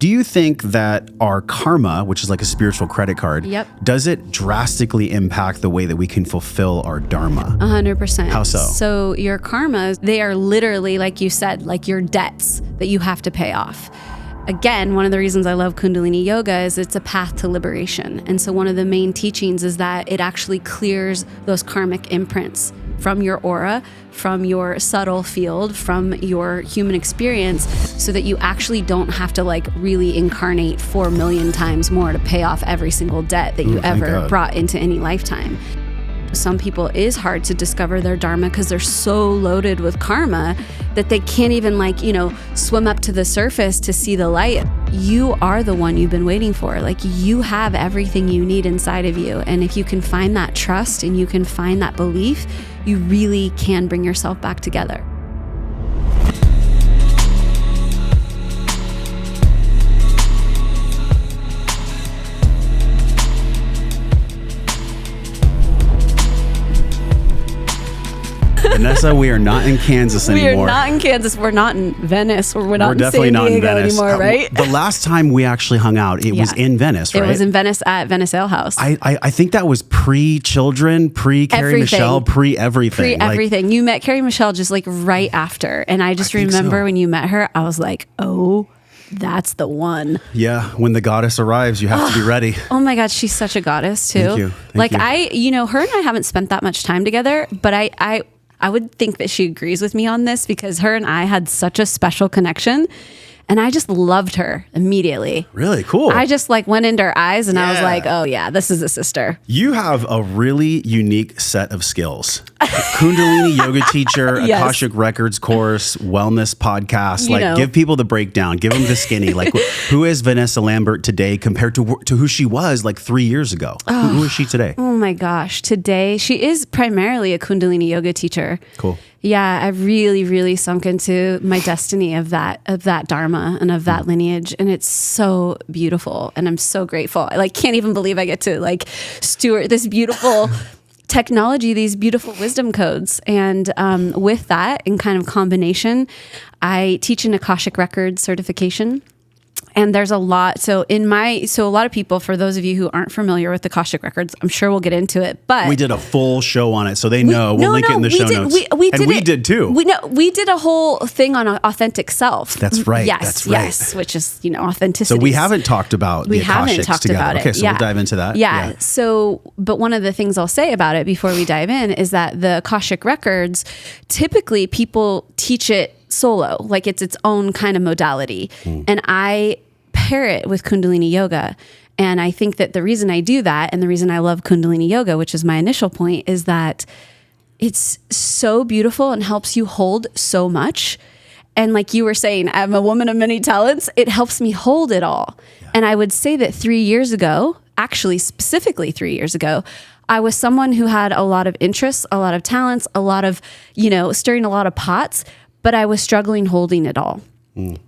Do you think that our karma, which is like a spiritual credit card, Yep. does it drastically impact the way that we can fulfill our Dharma? 100%. How so? So your karmas, they are literally, like you said, like your debts that you have to pay off. Again, one of the reasons I love Kundalini Yoga is it's a path to liberation. And so one of the main teachings is that it actually clears those karmic imprints from your aura, from your subtle field, from your human experience, so that you actually don't have to like really incarnate 4 million times more to pay off every single debt that you ever brought into any lifetime. Some people is hard to discover their Dharma because they're so loaded with karma that they can't even swim up to the surface to see the light. You are the one you've been waiting for. Like, you have everything you need inside of you. And if you can find that trust and you can find that belief, you really can bring yourself back together. Vanessa, we are not in Kansas anymore. We are not in Kansas. We're not in Venice. We're not in definitely San not in Diego Venice anymore, right? The last time we actually hung out, it was in Venice, right? It was in Venice at Venice Ale House. I think that was pre-children, pre-Carrie Michelle, pre-everything. Pre-everything. You met Carrie Michelle just like right after. And I just remember when you met her, I was like, oh, that's the one. Yeah, when the goddess arrives, you have to be ready. Oh my God, she's such a goddess too. Thank you. Thank you. Her and I haven't spent that much time together, but I would think that she agrees with me on this because her and I had such a special connection. And I just loved her immediately. Really cool. I just went into her eyes and I was like, oh yeah, this is a sister. You have a really unique set of skills. Kundalini yoga teacher, Yes. Akashic Records course, wellness podcast. You know. Give people the breakdown. Give them the skinny. Who is Vanessa Lambert today compared to who she was 3 years ago? Who is she today? Oh my gosh. Today, she is primarily a Kundalini yoga teacher. Cool. Yeah, I've really, really sunk into my destiny of that Dharma and of that lineage. And it's so beautiful. And I'm so grateful. I can't even believe I get to steward this beautiful technology, these beautiful wisdom codes. And with that, in kind of combination, I teach an Akashic Records certification. And there's a lot. So a lot of people, for those of you who aren't familiar with the Akashic Records, I'm sure we'll get into it. But we did a full show on it, so they know. We'll link it in the show notes. We did too. We did a whole thing on authentic self. That's right. Yes, that's right. yes, which is authenticity. So we haven't talked about the Akashics together. Okay, so we'll dive into that. Yeah. So, but one of the things I'll say about it before we dive in is that the Akashic Records, typically people teach it solo, like it's its own kind of modality, and I pair it with Kundalini Yoga. And I think that the reason I do that and the reason I love Kundalini Yoga, which is my initial point, is that it's so beautiful and helps you hold so much. And like you were saying, I'm a woman of many talents. It helps me hold it all. Yeah. And I would say that 3 years ago, actually specifically 3 years ago, I was someone who had a lot of interests, a lot of talents, a lot of, stirring a lot of pots, but I was struggling holding it all.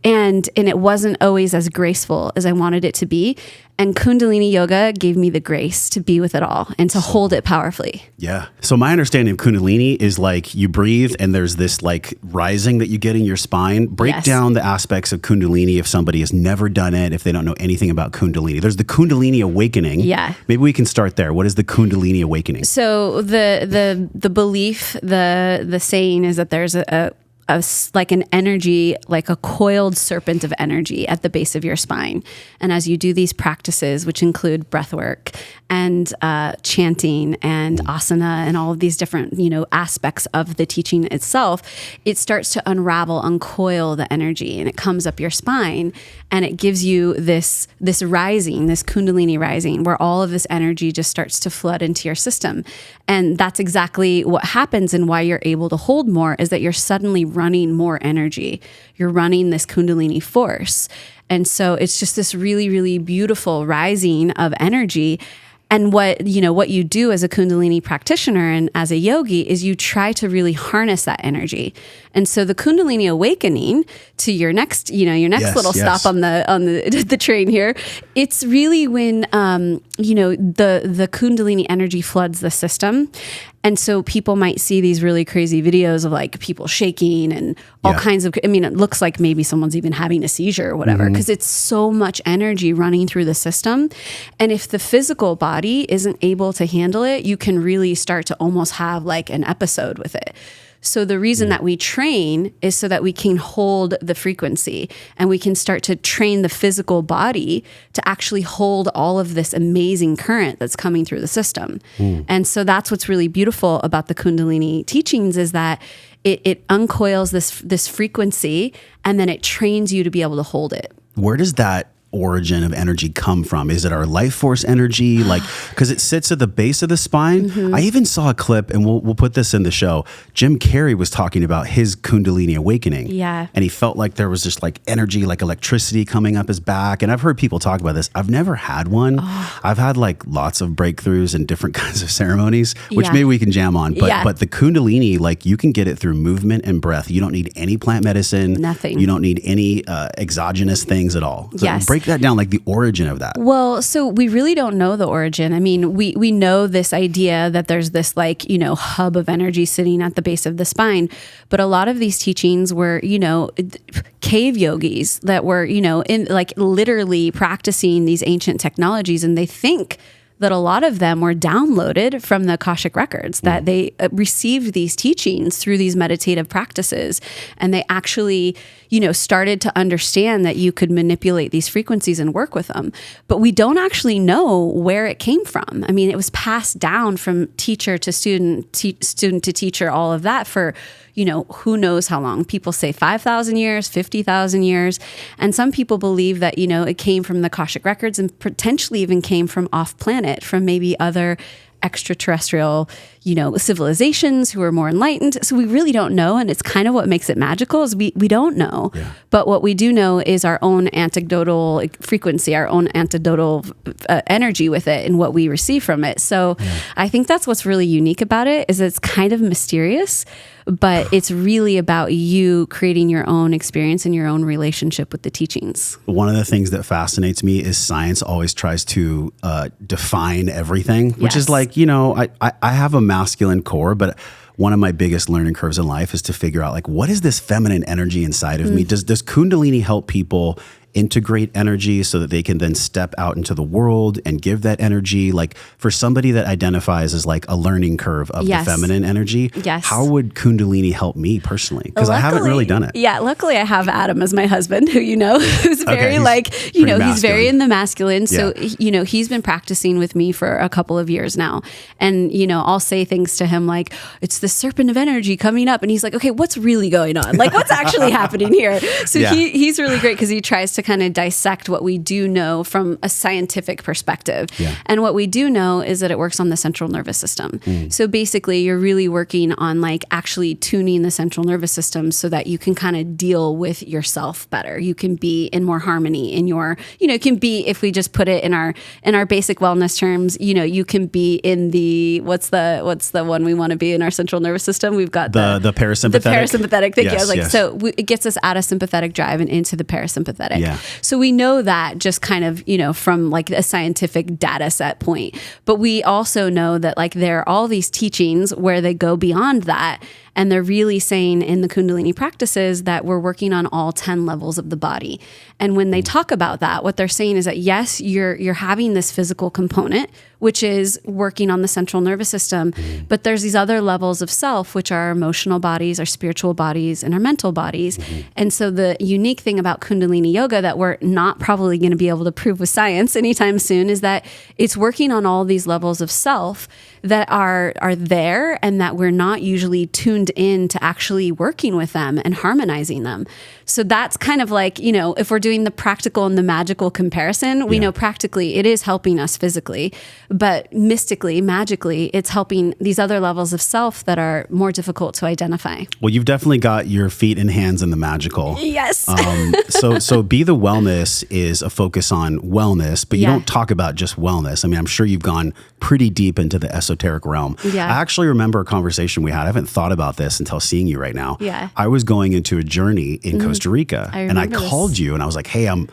And it wasn't always as graceful as I wanted it to be. And Kundalini Yoga gave me the grace to be with it all and to hold it powerfully. Yeah. So my understanding of Kundalini is you breathe and there's this rising that you get in your spine. Break down the aspects of Kundalini if somebody has never done it, if they don't know anything about Kundalini. There's the Kundalini Awakening. Yeah. Maybe we can start there. What is the Kundalini Awakening? So the belief, the saying is that there's an energy, like a coiled serpent of energy at the base of your spine. And as you do these practices, which include breathwork and chanting and asana and all of these different, aspects of the teaching itself, it starts to uncoil the energy, and it comes up your spine, and it gives you this rising, this Kundalini rising, where all of this energy just starts to flood into your system. And that's exactly what happens, and why you're able to hold more is that you're suddenly running more energy. You're running this Kundalini force. And so it's just this really, really beautiful rising of energy. And what you do as a Kundalini practitioner and as a yogi is you try to really harness that energy. And so the Kundalini Awakening, to your next, stop on the train here, it's really when the Kundalini energy floods the system. And so people might see these really crazy videos of like people shaking and all kinds of, it looks like maybe someone's even having a seizure or whatever, because it's so much energy running through the system. And if the physical body isn't able to handle it, you can really start to almost have like an episode with it. So the reason that we train is so that we can hold the frequency and we can start to train the physical body to actually hold all of this amazing current that's coming through the system. And so that's what's really beautiful about the Kundalini teachings, is that it uncoils this frequency and then it trains you to be able to hold it. Where does that origin of energy come from? Is it our life force energy? Like, because it sits at the base of the spine. I even saw a clip, and we'll put this in the show. Jim Carrey was talking about his Kundalini Awakening. Yeah. And he felt like there was just like energy, like electricity coming up his back. And I've heard people talk about this. I've never had one. I've had like lots of breakthroughs and different kinds of ceremonies, which maybe we can jam on. But the Kundalini, like you can get it through movement and breath. You don't need any plant medicine. Nothing. You don't need any exogenous things at all. So break that down, like the origin of that. Well, so we really don't know the origin. I mean, we know this idea that there's this like, hub of energy sitting at the base of the spine. But a lot of these teachings were, cave yogis that were, in like literally practicing these ancient technologies. And they think that a lot of them were downloaded from the Akashic records, that they received these teachings through these meditative practices. And they actually, started to understand that you could manipulate these frequencies and work with them. But we don't actually know where it came from. I mean, it was passed down from teacher to student, student to teacher, all of that for, who knows how long. People say 5,000 years, 50,000 years. And some people believe that, it came from the Akashic records and potentially even came from off planet, from maybe other extraterrestrial, civilizations who are more enlightened. So we really don't know. And it's kind of what makes it magical, is we don't know. Yeah. But what we do know is our own anecdotal frequency, our own anecdotal energy with it and what we receive from it. So I think that's what's really unique about it, is it's kind of mysterious, but it's really about you creating your own experience and your own relationship with the teachings. One of the things that fascinates me is science always tries to define everything, which is like, I have a masculine core, but one of my biggest learning curves in life is to figure out like, what is this feminine energy inside of me? Does Kundalini help people integrate energy so that they can then step out into the world and give that energy? Like for somebody that identifies as like a learning curve of the feminine energy, how would Kundalini help me personally? Because I haven't really done it. Yeah, luckily I have Adam as my husband, who who's very he's very in the masculine. So he's been practicing with me for a couple of years now, and I'll say things to him like, it's the serpent of energy coming up, and he's like, okay, what's really going on? Like what's actually happening here? So he's really great, because he tries to kind of dissect what we do know from a scientific perspective. And what we do know is that it works on the central nervous system. So basically you're really working on like actually tuning the central nervous system so that you can kind of deal with yourself better. You can be in more harmony in your, it can be, if we just put it in our basic wellness terms, you can be in the, what's the one we want to be in our central nervous system? We've got the parasympathetic. The parasympathetic. Thank you. So it gets us out of sympathetic drive and into the parasympathetic. So we know that just kind of, from like a scientific data set point, but we also know that like there are all these teachings where they go beyond that. And they're really saying in the Kundalini practices that we're working on all 10 levels of the body. And when they talk about that, what they're saying is that, yes, you're having this physical component, which is working on the central nervous system, but there's these other levels of self, which are our emotional bodies, our spiritual bodies, and our mental bodies. And so the unique thing about Kundalini yoga that we're not probably going to be able to prove with science anytime soon is that it's working on all these levels of self that are there, and that we're not usually tuned in to actually working with them and harmonizing them. So that's kind of like, if we're doing the practical and the magical comparison, we know practically it is helping us physically, but mystically, magically, it's helping these other levels of self that are more difficult to identify. Well, you've definitely got your feet and hands in the magical. Yes. So Be the Wellness is a focus on wellness, but you don't talk about just wellness. I mean, I'm sure you've gone pretty deep into the esoteric realm. I actually remember a conversation we had. I haven't thought about this until seeing you right now. I was going into a journey in Costa Rica, and I called you and I was like, hey, I'm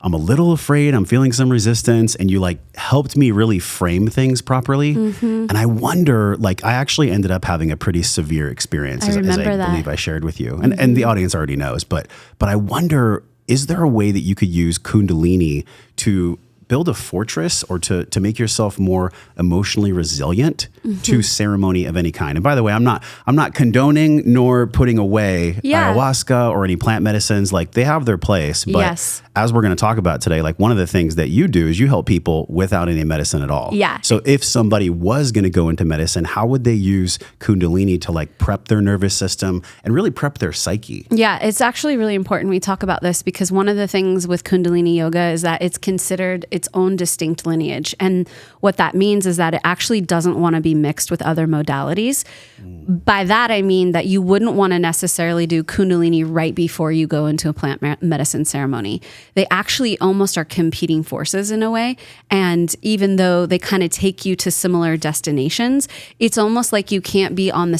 I'm a little afraid. I'm feeling some resistance. And you like helped me really frame things properly. And I wonder, like, I actually ended up having a pretty severe experience, as I believe I shared with you. And the audience already knows. But I wonder, is there a way that you could use Kundalini to build a fortress or to make yourself more emotionally resilient to ceremony of any kind? And by the way, I'm not condoning nor putting away ayahuasca or any plant medicines. Like, they have their place. But as we're going to talk about today, like, one of the things that you do is you help people without any medicine at all. Yeah. So if somebody was going to go into medicine, how would they use Kundalini to like prep their nervous system and really prep their psyche? Yeah, it's actually really important we talk about this, because one of the things with Kundalini yoga is that it's considered its own distinct lineage. And what that means is that it actually doesn't want to be mixed with other modalities. By that, I mean that you wouldn't want to necessarily do Kundalini right before you go into a plant medicine ceremony. They actually almost are competing forces in a way. And even though they kind of take you to similar destinations, it's almost like you can't be on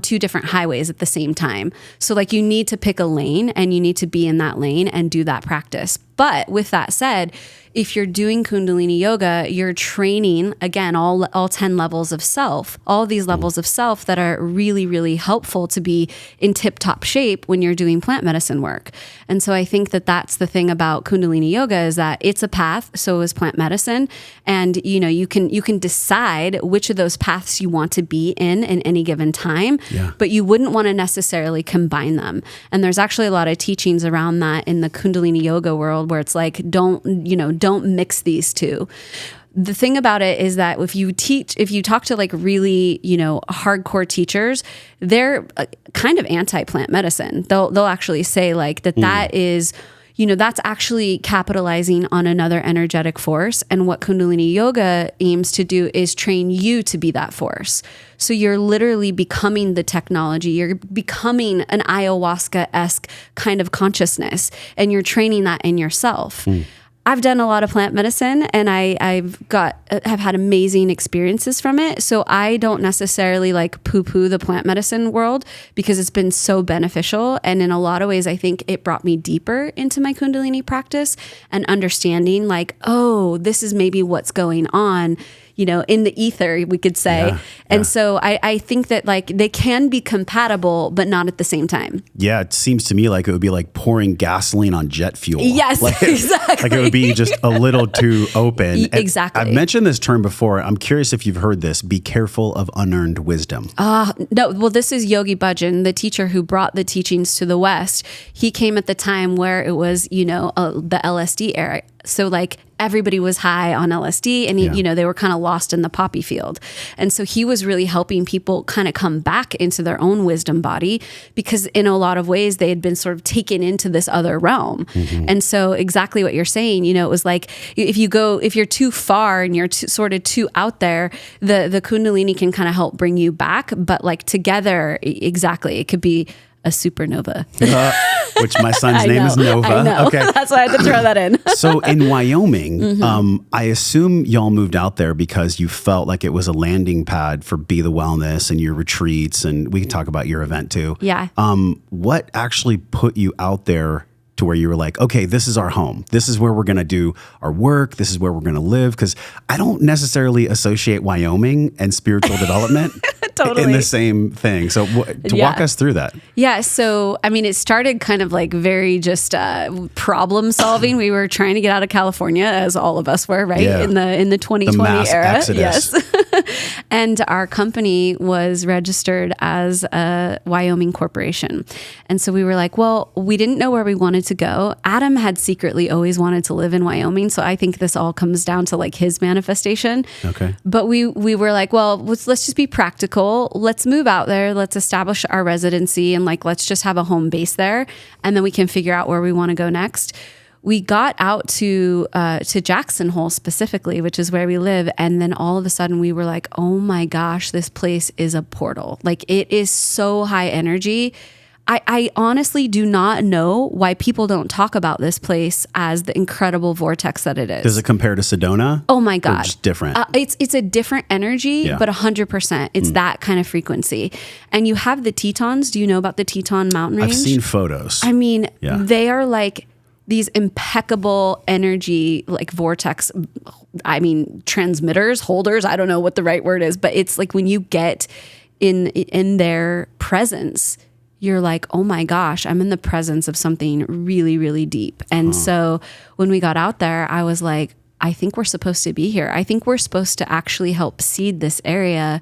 two different highways at the same time. So like, you need to pick a lane and you need to be in that lane and do that practice. But with that said, if you're doing Kundalini yoga, you're training, again, all 10 levels of self, all these levels of self that are really, really helpful to be in tip-top shape when you're doing plant medicine work. And so I think that that's the thing about Kundalini yoga, is that it's a path, so is plant medicine. And, you know, you can decide which of those paths you want to be in any given time, but you wouldn't want to necessarily combine them. And there's actually a lot of teachings around that in the Kundalini yoga world, where it's like, don't mix these two. The thing about it is that if you talk to like really, hardcore teachers, they're kind of anti-plant medicine. They'll actually say like that is, that's actually capitalizing on another energetic force. And what Kundalini yoga aims to do is train you to be that force. So you're literally becoming the technology. You're becoming an ayahuasca-esque kind of consciousness, and you're training that in yourself. I've done a lot of plant medicine, and have had amazing experiences from it. So I don't necessarily like poo-poo the plant medicine world, because it's been so beneficial. And in a lot of ways, I think it brought me deeper into my Kundalini practice and understanding like, oh, this is maybe what's going on, in the ether, we could say. And so I think that like they can be compatible, but not at the same time. Yeah. It seems to me like it would be like pouring gasoline on jet fuel. Yes, like, exactly. Like it would be just a little too open. Exactly. I've mentioned this term before. I'm curious if you've heard this. Be careful of unearned wisdom. No. Well, this is Yogi Bhajan, the teacher who brought the teachings to the West. He came at the time where it was, the LSD era. So like everybody was high on LSD, and they were kind of lost in the poppy field. And so he was really helping people kind of come back into their own wisdom body, because in a lot of ways they had been sort of taken into this other realm. And so exactly what you're saying, it was like, if you're too far and you're sort of too out there, the Kundalini can kind of help bring you back. But like together, exactly, it could be a supernova. Which my son's name is Nova. I know. Okay. That's why I had to throw that in. So in Wyoming, I assume y'all moved out there because you felt like it was a landing pad for Be the Wellness and your retreats, and we can talk about your event too. Yeah. What actually put you out there to where you were like, okay, this is our home. This is where we're going to do our work. This is where we're going to live. Because I don't necessarily associate Wyoming and spiritual development totally in the same thing. So walk us through that. Yeah. So, I mean, it started kind of like very just problem solving. We were trying to get out of California, as all of us were, right? Yeah. In the 2020 mass era. exodus. Yes. And our company was registered as a Wyoming corporation. And so we were like, well, we didn't know where we wanted to go. Adam had secretly always wanted to live in Wyoming. So I think this all comes down to like his manifestation. Okay. But we were like, well, let's just be practical. Let's move out there. Let's establish our residency, and like, let's just have a home base there. And then we can figure out where we want to go next. We got out to Jackson Hole specifically, which is where we live. And then all of a sudden we were like, oh my gosh, this place is a portal. Like, it is so high energy. I honestly do not know why people don't talk about this place as the incredible vortex that it is. Does it compare to Sedona? Oh my God. Or just different? It's a different energy, but 100%. It's that kind of frequency. And you have the Tetons. Do you know about the Teton mountain range? I've seen photos. I mean, they are like these impeccable energy, like vortex, transmitters, holders. I don't know what the right word is, but it's like when you get in their presence, you're like, oh my gosh, I'm in the presence of something really, really deep. And so when we got out there, I was like, I think we're supposed to be here. I think we're supposed to actually help seed this area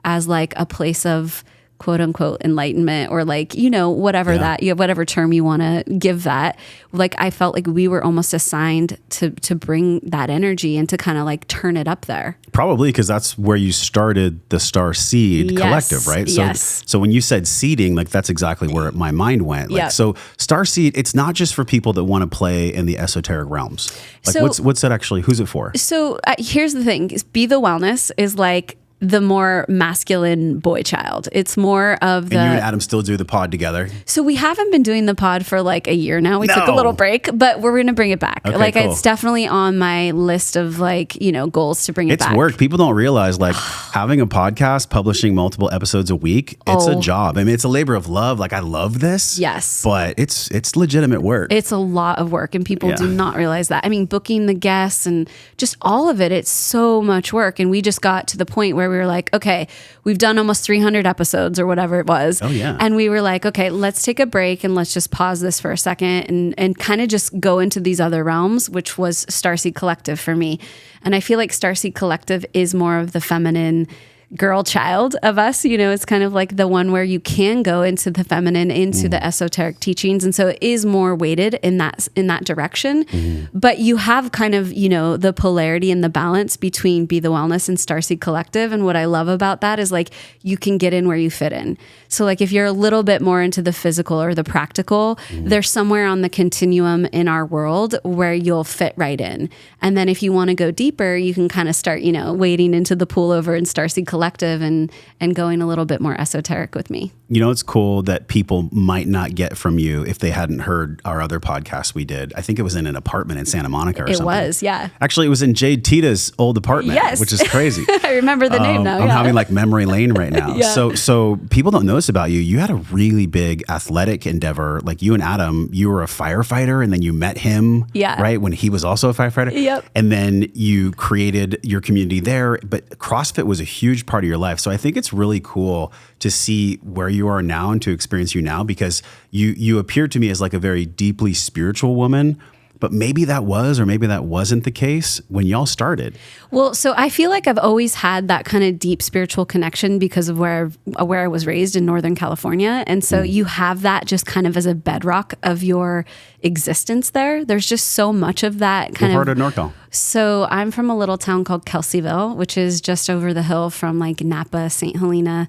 as like a place of quote unquote enlightenment, or like, whatever that you have, whatever term you want to give that. Like, I felt like we were almost assigned to bring that energy and to kind of like turn it up there. Probably because that's where you started the Star Seed Collective, right? So, so when you said seeding, like that's exactly where my mind went. Like, so Star Seed, it's not just for people that want to play in the esoteric realms. Like, so, what's that actually? Who's it for? So here's the thing: Be the Wellness is like the more masculine boy child. It's more of the... And you and Adam still do the pod together? So we haven't been doing the pod for like a year now. We took a little break, but we're going to bring it back. Okay, like cool. It's definitely on my list of like, goals to bring it back. It's work. People don't realize like having a podcast, publishing multiple episodes a week, it's a job. I mean, it's a labor of love. Like I love this. Yes. But it's legitimate work. It's a lot of work and people do not realize that. I mean, booking the guests and just all of it, it's so much work. And we just got to the point where we were like, okay, we've done almost 300 episodes or whatever it was. Oh, yeah. And we were like, okay, let's take a break and let's just pause this for a second and kind of just go into these other realms, which was Starseed Collective for me. And I feel like Starseed Collective is more of the feminine girl child of us. It's kind of like the one where you can go into the feminine, into the esoteric teachings. And so it is more weighted in that direction. But you have kind of, the polarity and the balance between Be the Wellness and Starseed Collective. And what I love about that is like, you can get in where you fit in. So like if you're a little bit more into the physical or the practical, there's somewhere on the continuum in our world where you'll fit right in. And then if you want to go deeper, you can kind of start, wading into the pool over in Starseed Collective and going a little bit more esoteric with me. It's cool that people might not get from you if they hadn't heard our other podcast we did. I think it was in an apartment in Santa Monica or something. It was, yeah. Actually, it was in Jade Tita's old apartment, which is crazy. I remember the name now. I'm having like memory lane right now. So people don't know this about you. You had a really big athletic endeavor. Like you and Adam, you were a firefighter and then you met him, right? When he was also a firefighter. Yep. And then you created your community there. But CrossFit was a huge part of your life. So I think it's really cool to see where you are now and to experience you now, because you appear to me as like a very deeply spiritual woman. But maybe that was, or maybe that wasn't the case when y'all started. Well, so I feel like I've always had that kind of deep spiritual connection because of where I was raised in Northern California. And so you have that just kind of as a bedrock of your existence there. There's just so much of that kind of... What part of NorCal? So I'm from a little town called Kelseyville, which is just over the hill from like Napa, St. Helena.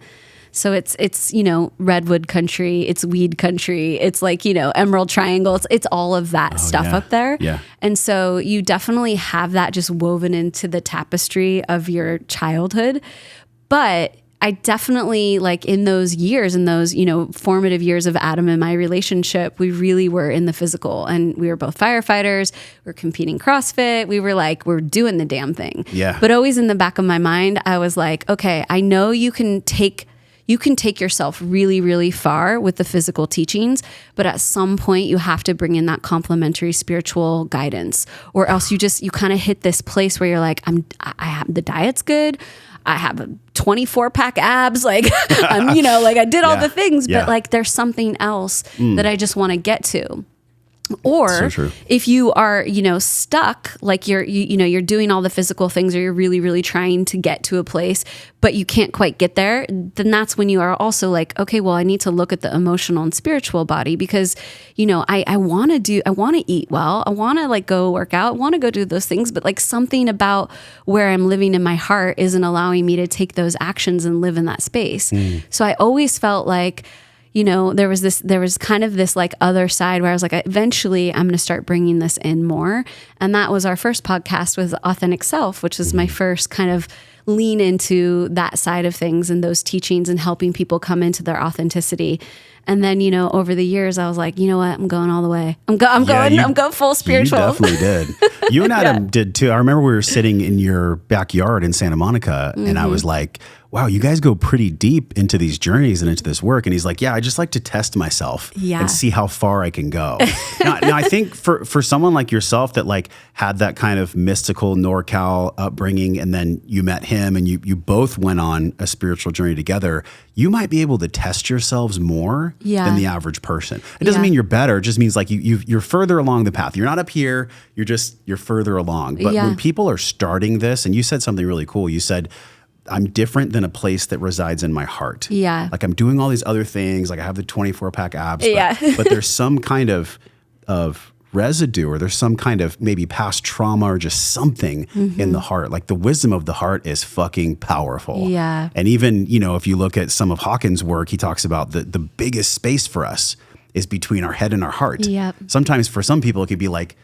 So it's redwood country, it's weed country, it's like, Emerald Triangle. It's all of that stuff up there. Yeah. And so you definitely have that just woven into the tapestry of your childhood. But I definitely, like in those years, in those, formative years of Adam and my relationship, we really were in the physical, and we were both firefighters. We're competing CrossFit. We were like, we're doing the damn thing. Yeah. But always in the back of my mind, I was like, okay, I know you can take yourself really, really far with the physical teachings, but at some point you have to bring in that complementary spiritual guidance, or else you kind of hit this place where you're like, I have the diet's good. I have a 24-pack abs. Like I'm, like I did all the things, but like there's something else that I just want to get to. Or so if you are, stuck, like you're doing all the physical things, or you're really, really trying to get to a place, but you can't quite get there, then that's when you are also like, okay, well, I need to look at the emotional and spiritual body, because, I want to eat well. I want to like go work out. I want to go do those things, but like something about where I'm living in my heart isn't allowing me to take those actions and live in that space. So I always felt like, there was kind of this like other side where I was like, eventually I'm going to start bringing this in more. And that was our first podcast with Authentic Self, which was my first kind of lean into that side of things and those teachings and helping people come into their authenticity. And then, over the years, I was like, you know what? I'm going all the way. I'm going full spiritual. You definitely did. You and Adam did too. I remember we were sitting in your backyard in Santa Monica, and I was like, wow, you guys go pretty deep into these journeys and into this work. And he's like, yeah, I just like to test myself and see how far I can go. now, I think for someone like yourself that like had that kind of mystical NorCal upbringing, and then you met him and you both went on a spiritual journey together, you might be able to test yourselves more than the average person. It doesn't mean you're better. It just means like you're further along the path. You're not up here. You're further along. But when people are starting this, and you said something really cool. You said, I'm different than a place that resides in my heart. Yeah. Like I'm doing all these other things. Like I have the 24-pack abs, but there's some kind of residue, or there's some kind of maybe past trauma, or just something in the heart. Like the wisdom of the heart is fucking powerful. Yeah. And even, if you look at some of Hawkins' work, he talks about the biggest space for us is between our head and our heart. Yep. Sometimes for some people, it could be like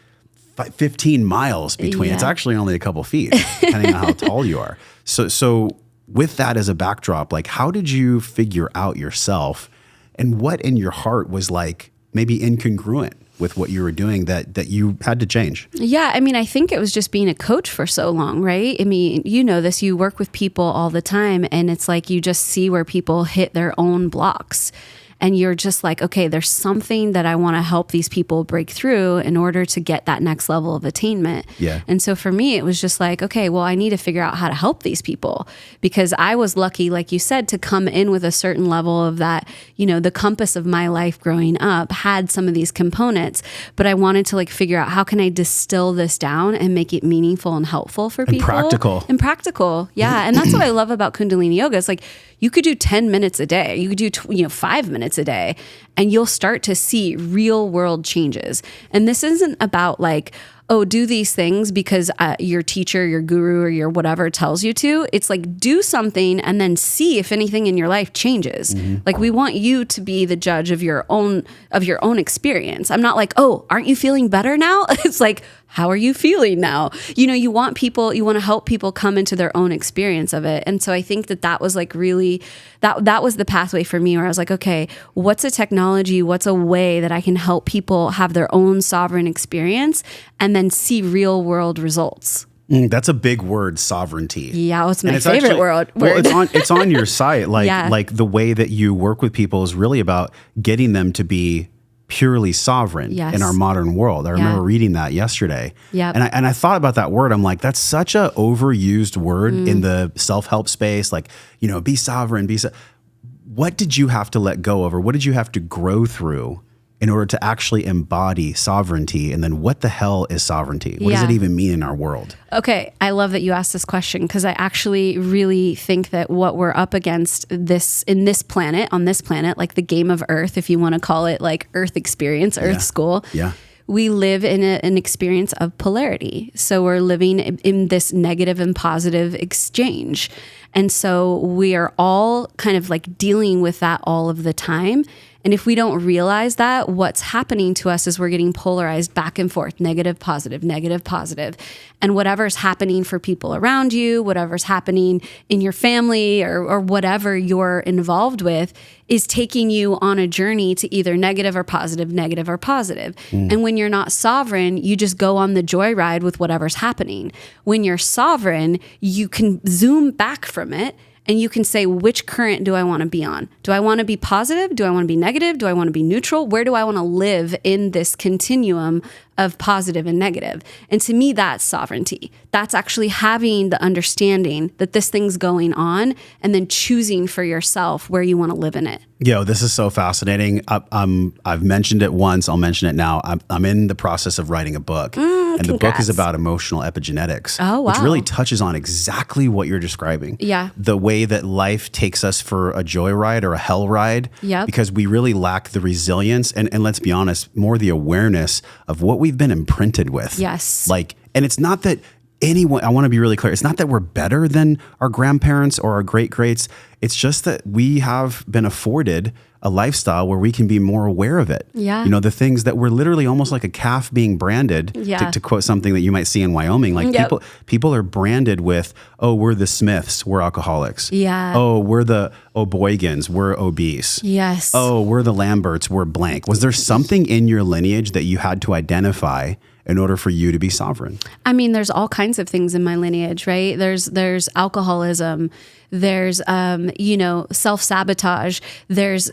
15 miles between. It's actually only a couple feet, depending on how tall you are. So with that as a backdrop, like how did you figure out yourself, and what in your heart was like maybe incongruent with what you were doing that you had to change? Yeah. I mean, I think it was just being a coach for so long, right? I mean, this, you work with people all the time, and it's like you just see where people hit their own blocks. And you're just like, okay, there's something that I want to help these people break through in order to get that next level of attainment. Yeah. And so for me, it was just like, okay, well, I need to figure out how to help these people, because I was lucky, like you said, to come in with a certain level of that, the compass of my life growing up had some of these components, but I wanted to like figure out how can I distill this down and make it meaningful and helpful for people. And practical. Yeah. And that's what I love about Kundalini yoga. It's like, you could do 10 minutes a day. You could do 5 minutes a day, and you'll start to see real world changes. And this isn't about like, oh, do these things because your teacher, your guru, or your whatever tells you to. It's like, do something and then see if anything in your life changes. Like, we want you to be the judge of your own experience. I'm not like, oh, aren't you feeling better now? It's like, how are you feeling now? You want to help people come into their own experience of it. And so I think that was like really, that was the pathway for me, where I was like, okay, what's a technology? What's a way that I can help people have their own sovereign experience and then see real world results? That's a big word, sovereignty. Yeah, it's my favorite word. Well, it's on your site. Like the way that you work with people is really about getting them to be purely sovereign in our modern world. I remember reading that yesterday. Yep. And I thought about that word. I'm like, that's such a overused word in the self-help space. Like, be sovereign, what did you have to let go of, or what did you have to grow through in order to actually embody sovereignty? And then what the hell is sovereignty? What does it even mean in our world? Okay. I love that you asked this question, because I actually really think that what we're up against on this planet, like the game of Earth, if you want to call it like Earth experience, Earth school. Yeah. We live in an experience of polarity. So we're living in this negative and positive exchange. And so we are all kind of like dealing with that all of the time. And if we don't realize that, what's happening to us is we're getting polarized back and forth, negative, positive, negative, positive. And whatever's happening for people around you, whatever's happening in your family or whatever you're involved with is taking you on a journey to either negative or positive, negative or positive. And when you're not sovereign, you just go on the joyride with whatever's happening. When you're sovereign, you can zoom back from it. And you can say, which current do I want to be on? Do I want to be positive? Do I want to be negative? Do I want to be neutral? Where do I want to live in this continuum of positive and negative? And to me, that's sovereignty. That's actually having the understanding that this thing's going on and then choosing for yourself where you want to live in it. Yo, this is so fascinating. I've mentioned it once. I'll mention it now. I'm in the process of writing a book. And the book is about emotional epigenetics, which really touches on exactly what you're describing. Yeah. The way that life takes us for a joyride or a hell ride, because we really lack the resilience and let's be honest, more the awareness of what we've been imprinted with. Yes. And it's not that I want to be really clear. It's not that we're better than our grandparents or our great-greats. It's just that we have been afforded a lifestyle where we can be more aware of it. Yeah. The things that we're literally almost like a calf being branded, to quote something that you might see in Wyoming. Like people are branded with, oh, we're the Smiths, we're alcoholics. Yeah. Oh, we're the O'Boygans, we're obese. Yes. Oh, we're the Lamberts, we're blank. Was there something in your lineage that you had to identify in order for you to be sovereign? I mean, there's all kinds of things in my lineage, right? There's alcoholism, there's self-sabotage, there's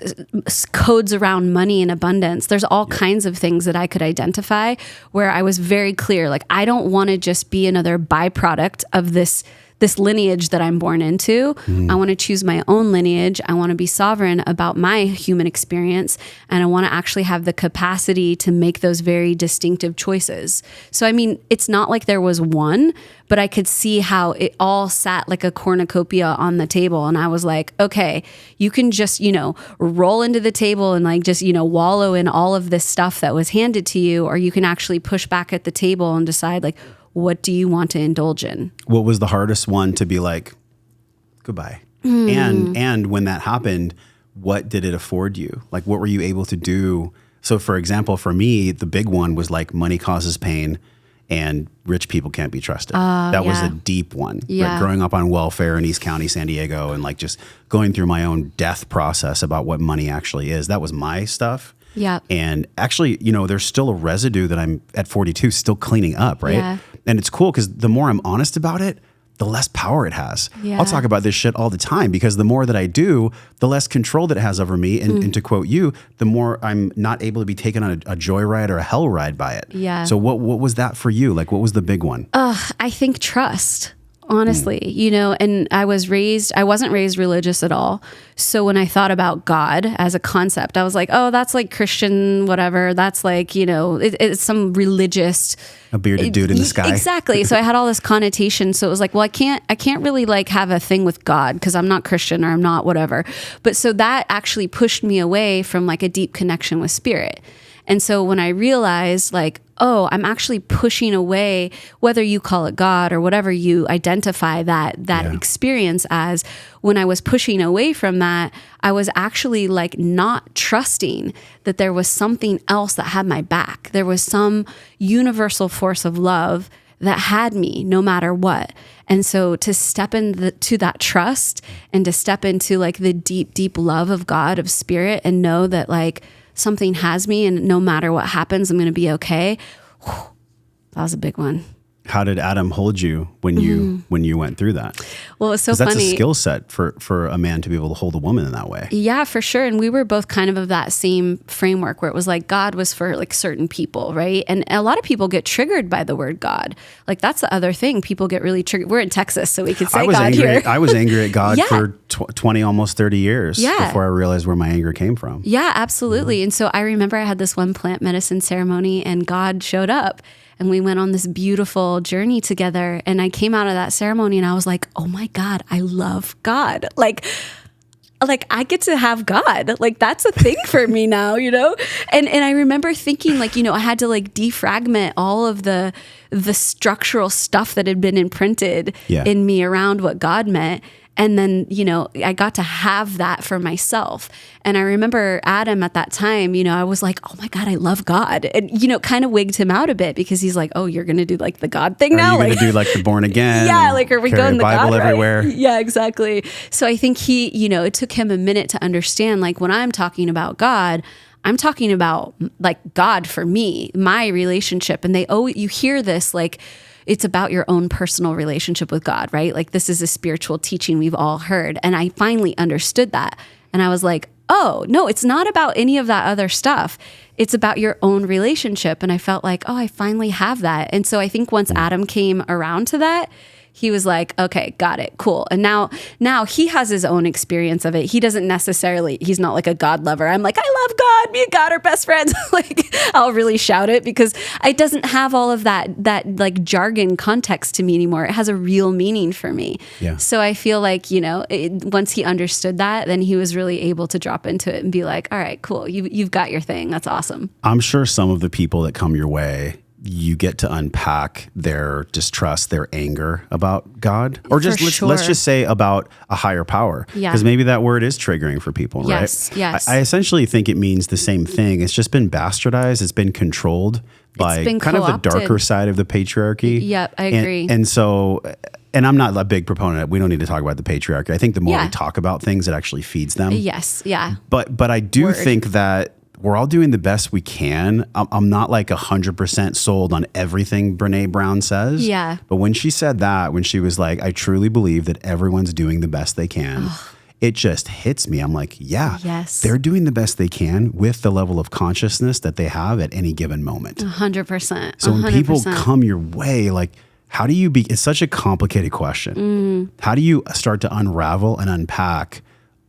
codes around money and abundance. There's all kinds of things that I could identify where I was very clear, like, I don't want to just be another byproduct of this lineage that I'm born into. I want to choose my own lineage. I want to be sovereign about my human experience. And I want to actually have the capacity to make those very distinctive choices. So, I mean, it's not like there was one, but I could see how it all sat like a cornucopia on the table. And I was like, okay, you can just, roll into the table and like just, wallow in all of this stuff that was handed to you, or you can actually push back at the table and decide, like, what do you want to indulge in? What was the hardest one to be like, goodbye? And when that happened, what did it afford you? Like, what were you able to do? So for example, for me, the big one was like money causes pain and rich people can't be trusted. That was a deep one. Yeah. Right? Growing up on welfare in East County, San Diego, and like just going through my own death process about what money actually is. That was my stuff. Yeah. And actually, there's still a residue that I'm at 42 still cleaning up, right? Yeah. And it's cool because the more I'm honest about it, the less power it has. Yeah. I'll talk about this shit all the time because the more that I do, the less control that it has over me. And to quote you, the more I'm not able to be taken on a joyride or a hell ride by it. Yeah. So what was that for you? Like, what was the big one? I think trust. Honestly, and I wasn't raised religious at all. So when I thought about God as a concept, I was like, oh, that's like Christian, whatever. That's like, it's some religious, a bearded dude in the sky. Exactly. So I had all this connotation. So it was like, well, I can't really like have a thing with God because I'm not Christian or I'm not whatever. But so that actually pushed me away from like a deep connection with spirit. And so when I realized like, oh, I'm actually pushing away, whether you call it God or whatever you identify that experience as, when I was pushing away from that, I was actually like not trusting that there was something else that had my back. There was some universal force of love that had me no matter what. And so to step into that trust and to step into like the deep, deep love of God, of spirit, and know that like, something has me and no matter what happens, I'm going to be okay. That was a big one. How did Adam hold you when you went through that? Well, it was so funny. That's a skill set for a man to be able to hold a woman in that way. Yeah, for sure. And we were both kind of that same framework where it was like God was for like certain people, right? And a lot of people get triggered by the word God. Like that's the other thing. People get really triggered. We're in Texas, so we could say God here. I was angry at God for 20, almost 30 years before I realized where my anger came from. Yeah, absolutely. And so I remember I had this one plant medicine ceremony and God showed up. And we went on this beautiful journey together. And I came out of that ceremony and I was like, oh my God, I love God. Like I get to have God. Like that's a thing for me now, And I remember thinking like, I had to like defragment all of the structural stuff that had been imprinted in me around what God meant. And then, I got to have that for myself. And I remember Adam at that time, I was like, oh my God, I love God. And, kind of wigged him out a bit because he's like, oh, you're going to do like the God thing now? Are you going to do like the born again? Yeah, like are we going the Bible God everywhere? Right? Yeah, exactly. So I think it took him a minute to understand, like when I'm talking about God, I'm talking about like God for me, my relationship. And you hear this like, it's about your own personal relationship with God, right? Like this is a spiritual teaching we've all heard. And I finally understood that. And I was like, oh, no, it's not about any of that other stuff. It's about your own relationship. And I felt like, oh, I finally have that. And so I think once Adam came around to that, he was like, okay, got it, cool. And now he has his own experience of it. He doesn't necessarily, he's not like a God lover. I'm like, I love God, me and God are best friends. Like I'll really shout it because it doesn't have all of that like jargon context to me anymore. It has a real meaning for me. Yeah. So I feel like, once he understood that, then he was really able to drop into it and be like, all right, cool. You've got your thing. That's awesome. I'm sure some of the people that come your way, you get to unpack their distrust, their anger about God, or just let's just say about a higher power. Yeah. Because maybe that word is triggering for people, yes, right? Yes. I essentially think it means the same thing. It's just been bastardized. It's been controlled by kind of the darker side of the patriarchy. Yep, I agree. And so, and I'm not a big proponent. We don't need to talk about the patriarchy. I think the more we talk about things, it actually feeds them. Yes. Yeah. But I do think that we're all doing the best we can. I'm not like 100% sold on everything Brene Brown says. Yeah. But when she said that, when she was like, I truly believe that everyone's doing the best they can, it just hits me. I'm like, yeah, yes, they're doing the best they can with the level of consciousness that they have at any given moment. 100%. So when people come your way, like, how do you it's such a complicated question. How do you start to unravel and unpack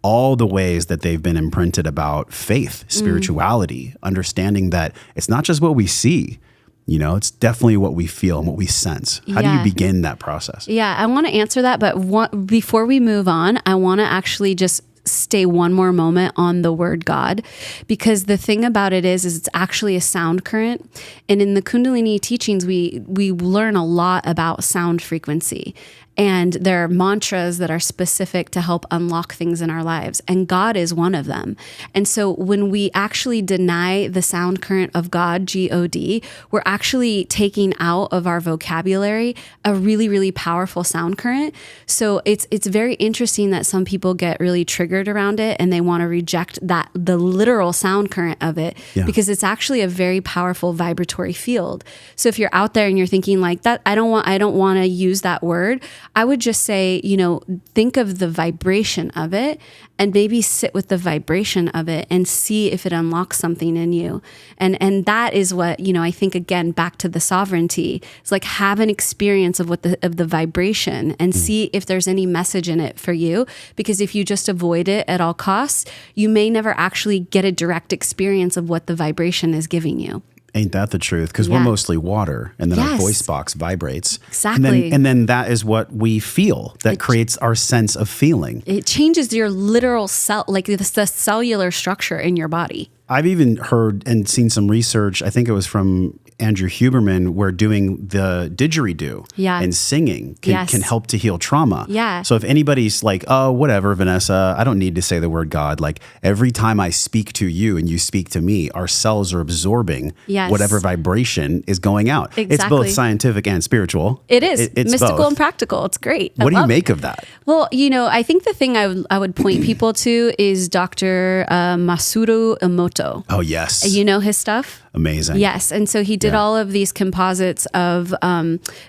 all the ways that they've been imprinted about faith, spirituality, understanding that it's not just what we see, you know, it's definitely what we feel and what we sense. How do you begin that process? Yeah, I want to answer that. But before we move on, I want to actually just stay one more moment on the word God, because the thing about it is it's actually a sound current. And in the Kundalini teachings, we learn a lot about sound frequency. And there are mantras that are specific to help unlock things in our lives. And God is one of them. And so when we actually deny the sound current of God, G-O-D, we're actually taking out of our vocabulary a really, really powerful sound current. So it's very interesting that some people get really triggered around it and they want to reject the literal sound current of it, because it's actually a very powerful vibratory field. So if you're out there and you're thinking like that, I don't want to use that word, I would just say, you know, think of the vibration of it and maybe sit with the vibration of it and see if it unlocks something in you. And that is what, you know, I think, again, back to the sovereignty. It's like, have an experience of the vibration and see if there's any message in it for you. Because if you just avoid it at all costs, you may never actually get a direct experience of what the vibration is giving you. Ain't that the truth? Because we're mostly water, and then our voice box vibrates. Exactly. And then that is what we feel. That creates our sense of feeling. It changes your literal cell, like the cellular structure in your body. I've even heard and seen some research, I think it was from Andrew Huberman, where doing the didgeridoo and singing can help to heal trauma. Yeah. So if anybody's like, oh, whatever, Vanessa, I don't need to say the word God. Like, every time I speak to you and you speak to me, our cells are absorbing whatever vibration is going out. Exactly. It's both scientific and spiritual. It is. It's mystical both. And practical. It's great. What do you make of that? Well, you know, I think the thing I would point people to is Dr. Masaru Emoto. Oh, yes. You know his stuff? Amazing. Yes. And so he did all of these composites of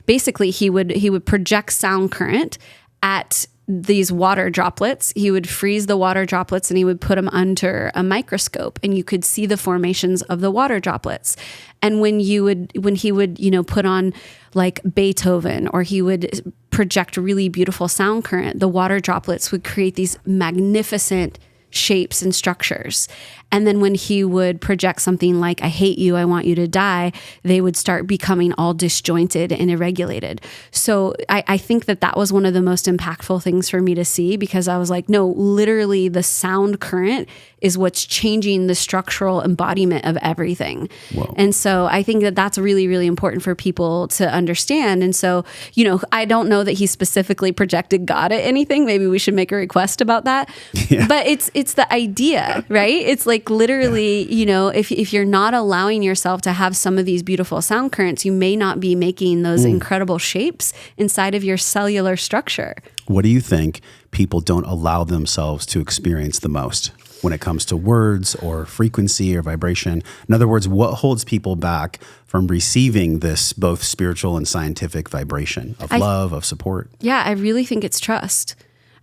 basically he would project sound current at these water droplets. He would freeze the water droplets and he would put them under a microscope, and you could see the formations of the water droplets. And when he would, you know, put on like Beethoven, or he would project really beautiful sound current, the water droplets would create these magnificent shapes and structures. And then when he would project something like, I hate you, I want you to die, they would start becoming all disjointed and irregulated. So I think that was one of the most impactful things for me to see, because I was like, no, literally the sound current is what's changing the structural embodiment of everything. Whoa. And so I think that's really, really important for people to understand. And so, you know, I don't know that he specifically projected God at anything. Maybe we should make a request about that. Yeah. But it's the idea, right? It's like literally, you know, if you're not allowing yourself to have some of these beautiful sound currents, you may not be making those incredible shapes inside of your cellular structure. What do you think people don't allow themselves to experience the most when it comes to words or frequency or vibration? In other words, what holds people back from receiving this both spiritual and scientific vibration of love, of support? Yeah, I really think it's trust.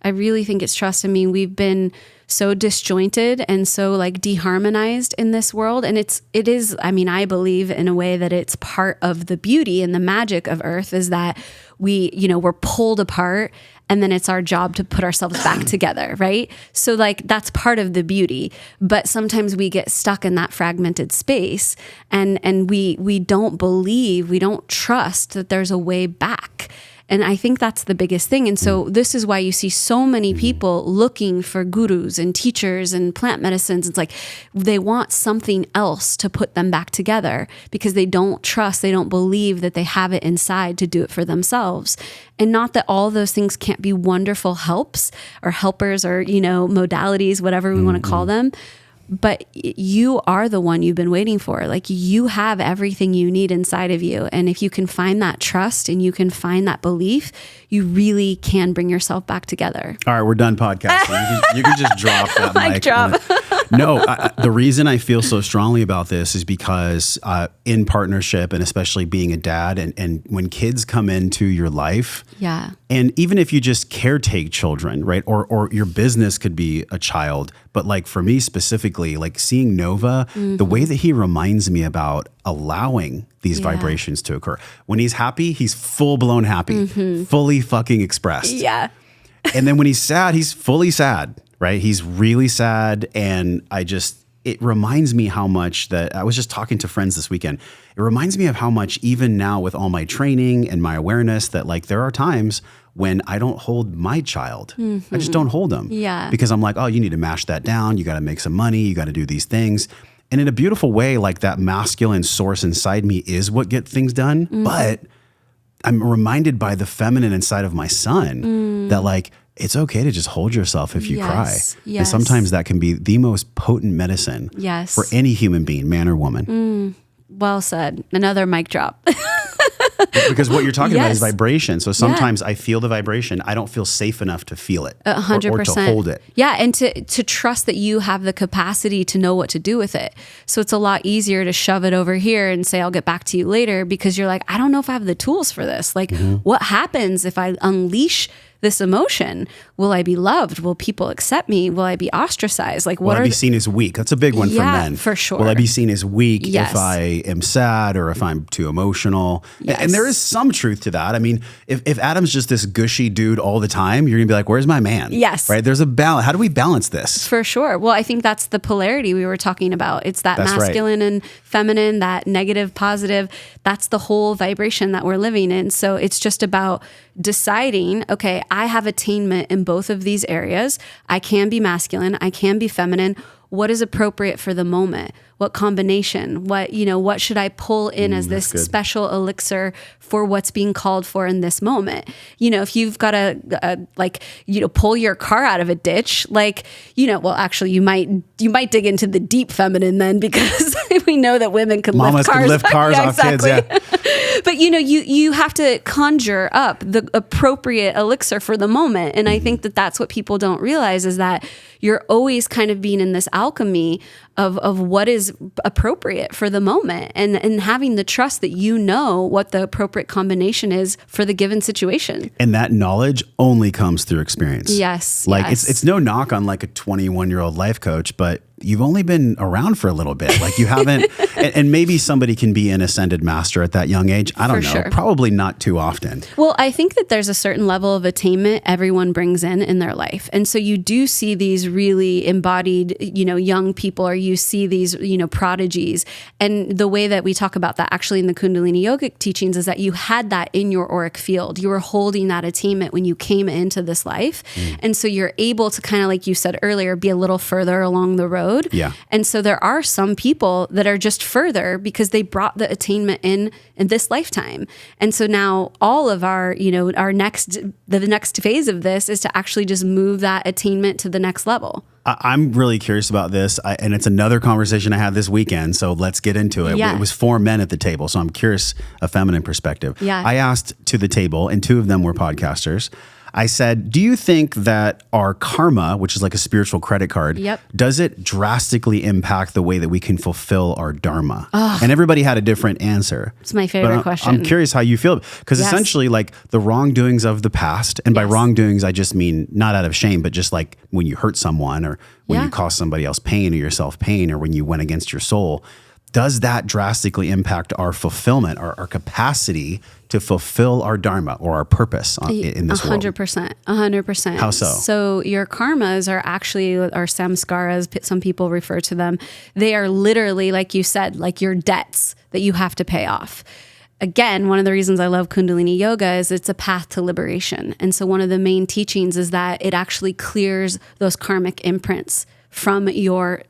I mean, we've been so disjointed and so like deharmonized in this world. And it is, I mean, I believe in a way that it's part of the beauty and the magic of Earth is that we're pulled apart, and then it's our job to put ourselves back together, right? So like that's part of the beauty. But sometimes we get stuck in that fragmented space, and we don't believe, we don't trust that there's a way back. And I think that's the biggest thing. And so this is why you see so many people looking for gurus and teachers and plant medicines. It's like they want something else to put them back together because they don't trust, they don't believe that they have it inside to do it for themselves. And not that all those things can't be wonderful helps or helpers or, you know, modalities, whatever we want to call them. But you are the one you've been waiting for. Like you have everything you need inside of you. And if you can find that trust and you can find that belief, you really can bring yourself back together. All right, we're done podcasting. You can just drop that mic. Drop. No, the reason I feel so strongly about this is because in partnership, and especially being a dad, and when kids come into your life, and even if you just caretake children, right, or your business could be a child, but like for me specifically, like seeing Nova, the way that he reminds me about allowing these vibrations to occur. When he's happy, he's full blown happy, fully fucking expressed. Yeah. And then when he's sad, he's fully sad, right? He's really sad. And it reminds me how much that I was just talking to friends this weekend. It reminds me of how much even now with all my training and my awareness that like there are times when I don't hold my child. I just don't hold them. Yeah. Because I'm like, oh, you need to mash that down. You got to make some money. You got to do these things. And in a beautiful way, like that masculine source inside me is what gets things done. But I'm reminded by the feminine inside of my son that like, it's okay to just hold yourself if you cry. And sometimes that can be the most potent medicine for any human being, man or woman. Well said. Another mic drop. Because what you're talking about is vibration. So sometimes I feel the vibration. I don't feel safe enough to feel it 100%. Or to hold it. Yeah, and to trust that you have the capacity to know what to do with it. So it's a lot easier to shove it over here and say, I'll get back to you later, because you're like, I don't know if I have the tools for this. Like, what happens if I unleash this emotion? Will I be loved? Will people accept me? Will I be ostracized? Like, will I be seen as weak? That's a big one for men. For sure. Will I be seen as weak if I am sad or if I'm too emotional? And there is some truth to that. I mean, if Adam's just this gushy dude all the time, you're gonna be like, where's my man? Yes. Right? There's a balance. How do we balance this? For sure. Well, I think that's the polarity we were talking about. It's that masculine and feminine, that negative, positive. That's the whole vibration that we're living in. So it's just about deciding, okay, I have attainment in both of these areas. I can be masculine. I can be feminine. What is appropriate for the moment? What combination? What should I pull in as this special elixir for what's being called for in this moment? If you've got to pull your car out of a ditch, well, actually you might dig into the deep feminine then, because we know that women can Mamas lift cars off kids. Yeah. But you have to conjure up the appropriate elixir for the moment. And I think that that's what people don't realize, is that you're always kind of being in this alchemy of what is appropriate for the moment, and having the trust that you know what the appropriate combination is for the given situation. And that knowledge only comes through experience. Yes. It's no knock on like a 21-year-old life coach, but you've only been around for a little bit. Like you haven't, and maybe somebody can be an ascended master at that young age. I don't know. Sure. Probably not too often. Well, I think that there's a certain level of attainment everyone brings in their life. And so you do see these really embodied, young people, or you see these, prodigies. And the way that we talk about that actually in the Kundalini yogic teachings is that you had that in your auric field. You were holding that attainment when you came into this life. And so you're able to kind of, like you said earlier, be a little further along the road. Yeah. And so there are some people that are just further because they brought the attainment in this lifetime. And so now all of our, the next phase of this is to actually just move that attainment to the next level. I'm really curious about this, and it's another conversation I had this weekend, so let's get into it. Yeah. It was 4 men at the table, so I'm curious a feminine perspective. Yeah. I asked to the table, and 2 of them were podcasters. I said, do you think that our karma, which is like a spiritual credit card, does it drastically impact the way that we can fulfill our Dharma? And everybody had a different answer. It's my favorite question. I'm curious how you feel, because essentially like the wrongdoings of the past, and by wrongdoings, I just mean not out of shame, but just like when you hurt someone, or when you cause somebody else pain or yourself pain, or when you went against your soul, does that drastically impact our fulfillment, our capacity to fulfill our Dharma or our purpose in this world? 100%. How so? So your karmas are actually, or samskaras, some people refer to them. They are literally, like you said, like your debts that you have to pay off. Again, one of the reasons I love Kundalini Yoga is it's a path to liberation. And so one of the main teachings is that it actually clears those karmic imprints from your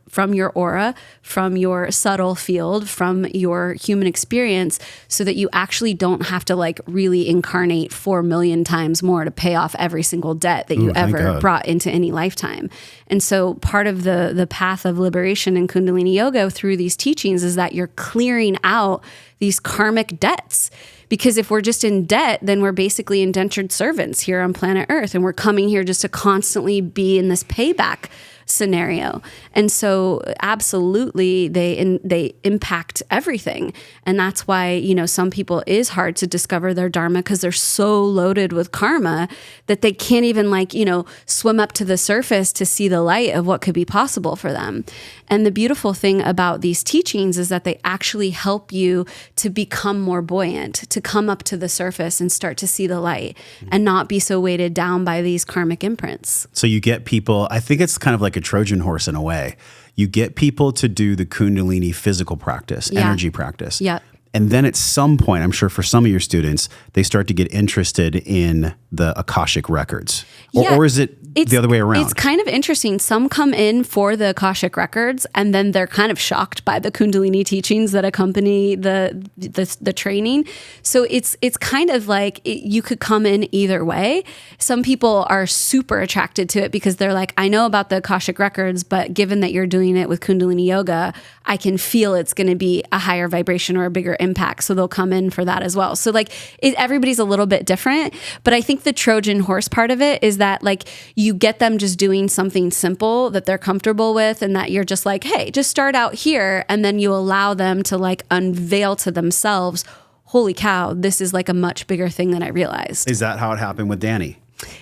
aura, from your subtle field, from your human experience, so that you actually don't have to like really incarnate 4 million times more to pay off every single debt that you ever brought into any lifetime. And so part of the path of liberation in Kundalini Yoga through these teachings is that you're clearing out these karmic debts. Because if we're just in debt, then we're basically indentured servants here on planet Earth. And we're coming here just to constantly be in this payback scenario. And so absolutely they impact everything. And that's why, you know, some people is hard to discover their Dharma because they're so loaded with karma that they can't even like, you know, swim up to the surface to see the light of what could be possible for them. And the beautiful thing about these teachings is that they actually help you to become more buoyant, to come up to the surface and start to see the light and not be so weighted down by these karmic imprints. So you get people, I think it's kind of like a Trojan horse in a way. You get people to do the Kundalini physical practice, energy practice. Yeah. And then at some point, I'm sure for some of your students, they start to get interested in the Akashic records. Or is it the other way around? It's kind of interesting. Some come in for the Akashic records, and then they're kind of shocked by the Kundalini teachings that accompany the training. So it's kind of like you could come in either way. Some people are super attracted to it because they're like, I know about the Akashic records, but given that you're doing it with Kundalini yoga, I can feel it's going to be a higher vibration or a bigger impact. So they'll come in for that as well. So like everybody's a little bit different, but I think the Trojan horse part of it is that like you get them just doing something simple that they're comfortable with, and that you're just like, hey, just start out here. And then you allow them to like unveil to themselves, holy cow, this is like a much bigger thing than I realized. Is that how it happened with Danny?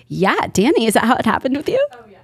Yeah, Danny, is that how it happened with you? Oh, yeah.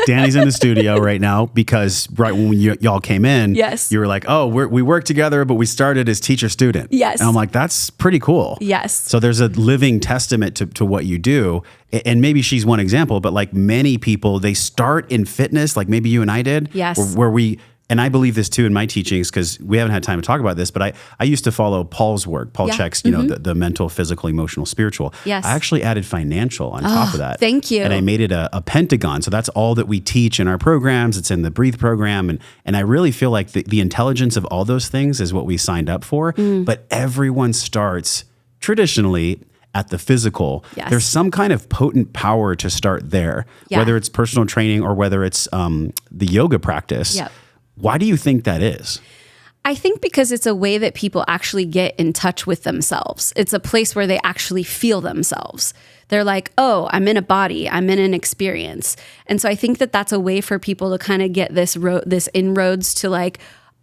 Danny's in the studio right now because right when y'all came in, yes, you were like, oh, we work together, but we started as teacher-student. Yes. And I'm like, that's pretty cool. Yes. So there's a living testament to what you do. And maybe she's one example, but like many people, they start in fitness, like maybe you and I did. Yes. Where we... And I believe this too in my teachings because we haven't had time to talk about this, but I used to follow Paul's work. Paul checks, you know, the mental, physical, emotional, spiritual. Yes. I actually added financial on top of that. Thank you. And I made it a pentagon. So that's all that we teach in our programs. It's in the Breathe program. And I really feel like the intelligence of all those things is what we signed up for. But everyone starts traditionally at the physical. Yes. There's some kind of potent power to start there, whether it's personal training or whether it's the yoga practice. Yep. Why do you think that is? I think because it's a way that people actually get in touch with themselves. It's a place where they actually feel themselves. They're like, oh, I'm in a body, I'm in an experience. And so I think that that's a way for people to kind of get this inroads to like,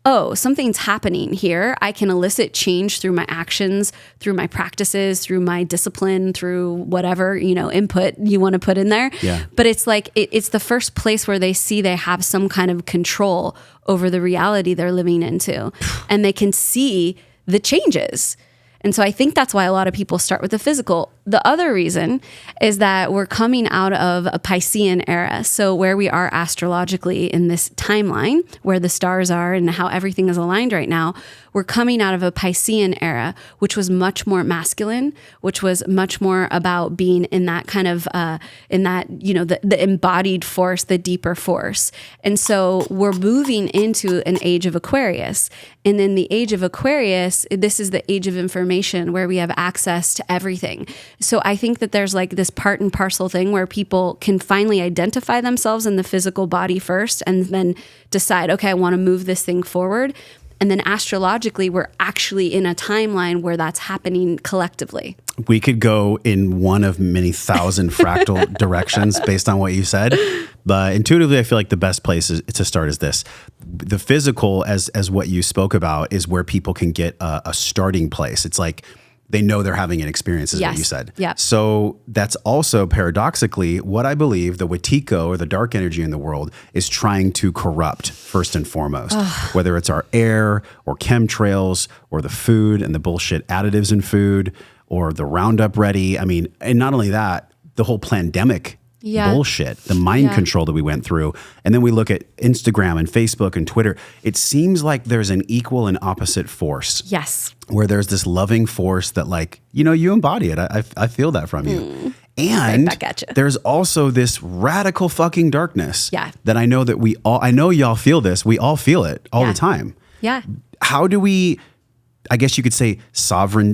oh, something's happening here. I can elicit change through my actions, through my practices, through my discipline, through whatever, you know, input you want to put in there. Yeah. But it's like, it's the first place where they see they have some kind of control over the reality they're living into. And they can see the changes. And so I think that's why a lot of people start with the physical. The other reason is that we're coming out of a Piscean era. So where we are astrologically in this timeline, where the stars are and how everything is aligned right now, we're coming out of a Piscean era, which was much more masculine, which was much more about being in that kind of, in that, you know, the embodied force, the deeper force. And so we're moving into an age of Aquarius. And in the age of Aquarius, this is the age of information where we have access to everything. So I think that there's like this part and parcel thing where people can finally identify themselves in the physical body first and then decide, okay, I want to move this thing forward. And then astrologically, we're actually in a timeline where that's happening collectively. We could go in one of many thousand fractal directions based on what you said. But intuitively, I feel like the best place to start is this. The physical, as what you spoke about, is where people can get a starting place. It's like they know they're having an experience, is what you said. Yeah. So that's also paradoxically what I believe the Wetiko, or the dark energy in the world, is trying to corrupt first and foremost. Whether it's our air or chemtrails or the food and the bullshit additives in food or the Roundup Ready. I mean, and not only that, the whole pandemic bullshit, the mind control that we went through. And then we look at Instagram and Facebook and Twitter. It seems like there's an equal and opposite force. Yes. Where there's this loving force that, like, you know, you embody it. I feel that from you. And right back at you. There's also this radical fucking darkness that I know that I know y'all feel this. We all feel it all the time. Yeah. How do we, I guess you could say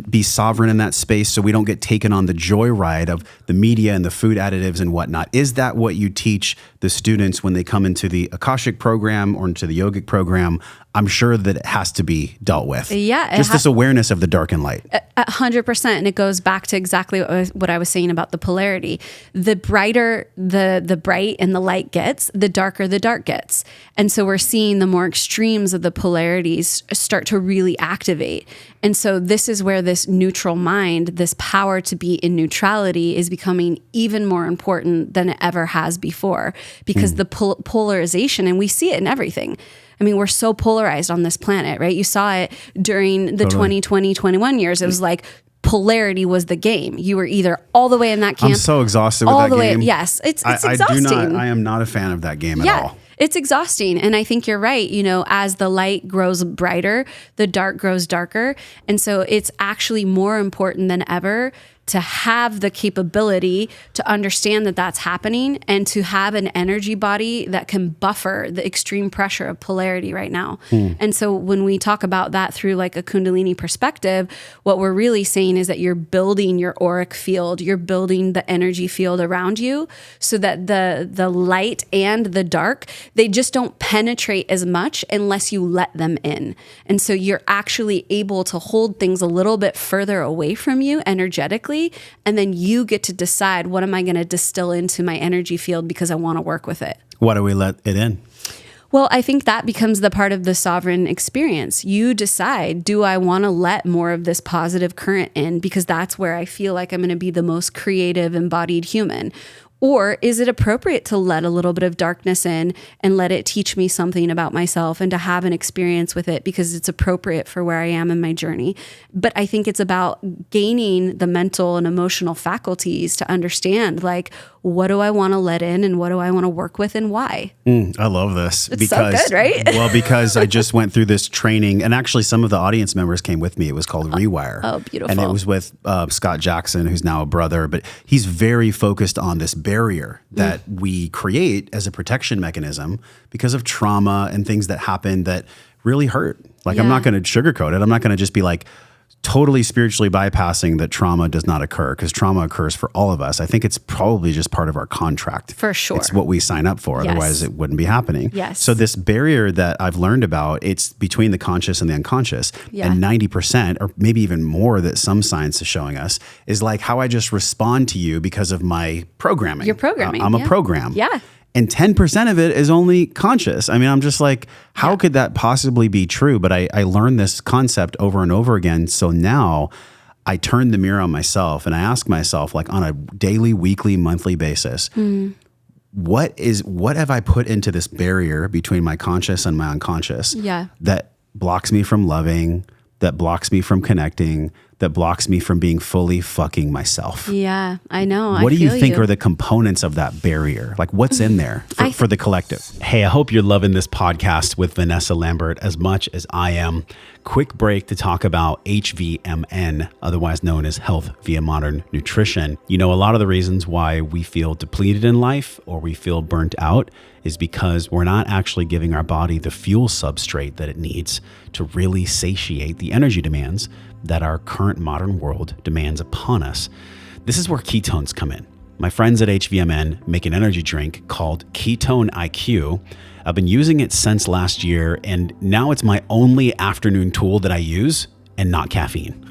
be sovereign in that space so we don't get taken on the joyride of the media and the food additives and whatnot. Is that what you teach the students when they come into the Akashic program or into the yogic program? I'm sure that it has to be dealt with. Yeah. Just this awareness of the dark and light. 100%. And it goes back to exactly what I was saying about the polarity. The brighter the bright and the light gets, the darker the dark gets. And so we're seeing the more extremes of the polarities start to really activate. And so this is where this neutral mind, this power to be in neutrality, is becoming even more important than it ever has before, because the polarization, and we see it in everything. I mean, we're so polarized on this planet, right? You saw it during the 2020-21 years. It was like polarity was the game. You were either all the way in that camp. I'm so exhausted with that game. Yes, it's exhausting. I am not a fan of that game at all. It's exhausting. And I think you're right. You know, as the light grows brighter, the dark grows darker. And so it's actually more important than ever to have the capability to understand that that's happening, and to have an energy body that can buffer the extreme pressure of polarity right now. And so when we talk about that through like a Kundalini perspective, what we're really saying is that you're building your auric field, you're building the energy field around you, so that the light and the dark, they just don't penetrate as much unless you let them in. And so you're actually able to hold things a little bit further away from you energetically. And then you get to decide, what am I going to distill into my energy field because I want to work with it? Why do we let it in? Well, I think that becomes the part of the sovereign experience. You decide, do I want to let more of this positive current in because that's where I feel like I'm going to be the most creative, embodied human? Or is it appropriate to let a little bit of darkness in and let it teach me something about myself, and to have an experience with it because it's appropriate for where I am in my journey? But I think it's about gaining the mental and emotional faculties to understand, like, what do I want to let in and what do I want to work with and why? I love this. It's so good, right? Well, because I just went through this training, and actually some of the audience members came with me. It was called Rewire. Oh, beautiful. And it was with Scott Jackson, who's now a brother, but he's very focused on this barrier that we create as a protection mechanism because of trauma and things that happen that really hurt. Like, I'm not going to sugarcoat it. I'm not going to just be like, totally spiritually bypassing that trauma does not occur, because trauma occurs for all of us. I think it's probably just part of our contract. For sure. It's what we sign up for. Yes. Otherwise it wouldn't be happening. Yes. So this barrier that I've learned about, it's between the conscious and the unconscious. Yeah. And 90%, or maybe even more, that some science is showing us, is like how I just respond to you because of my programming. Your programming. I'm a program. Yeah. And 10% of it is only conscious. I mean, I'm just like, how could that possibly be true? But I learned this concept over and over again. So now I turn the mirror on myself and I ask myself, like, on a daily, weekly, monthly basis, what have I put into this barrier between my conscious and my unconscious that blocks me from loving, that blocks me from connecting, that blocks me from being fully fucking myself? Yeah, I know. What do you think are the components of that barrier? Like, what's in there for the collective? Hey, I hope you're loving this podcast with Vanessa Lambert as much as I am. Quick break to talk about HVMN, otherwise known as Health via Modern Nutrition. You know, a lot of the reasons why we feel depleted in life or we feel burnt out is because we're not actually giving our body the fuel substrate that it needs to really satiate the energy demands that our current modern world demands upon us. This is where ketones come in. My friends at HVMN make an energy drink called Ketone IQ. I've been using it since last year, and now it's my only afternoon tool that I use, and not caffeine.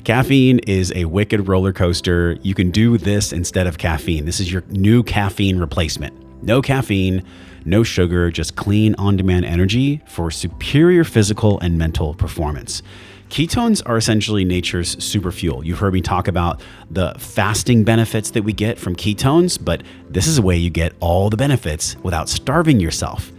Caffeine is a wicked roller coaster. You can do this instead of caffeine. This is your new caffeine replacement. No caffeine, no sugar, just clean on-demand energy for superior physical and mental performance. Ketones are essentially nature's superfuel. You've heard me talk about the fasting benefits that we get from ketones, but this is a way you get all the benefits without starving yourself.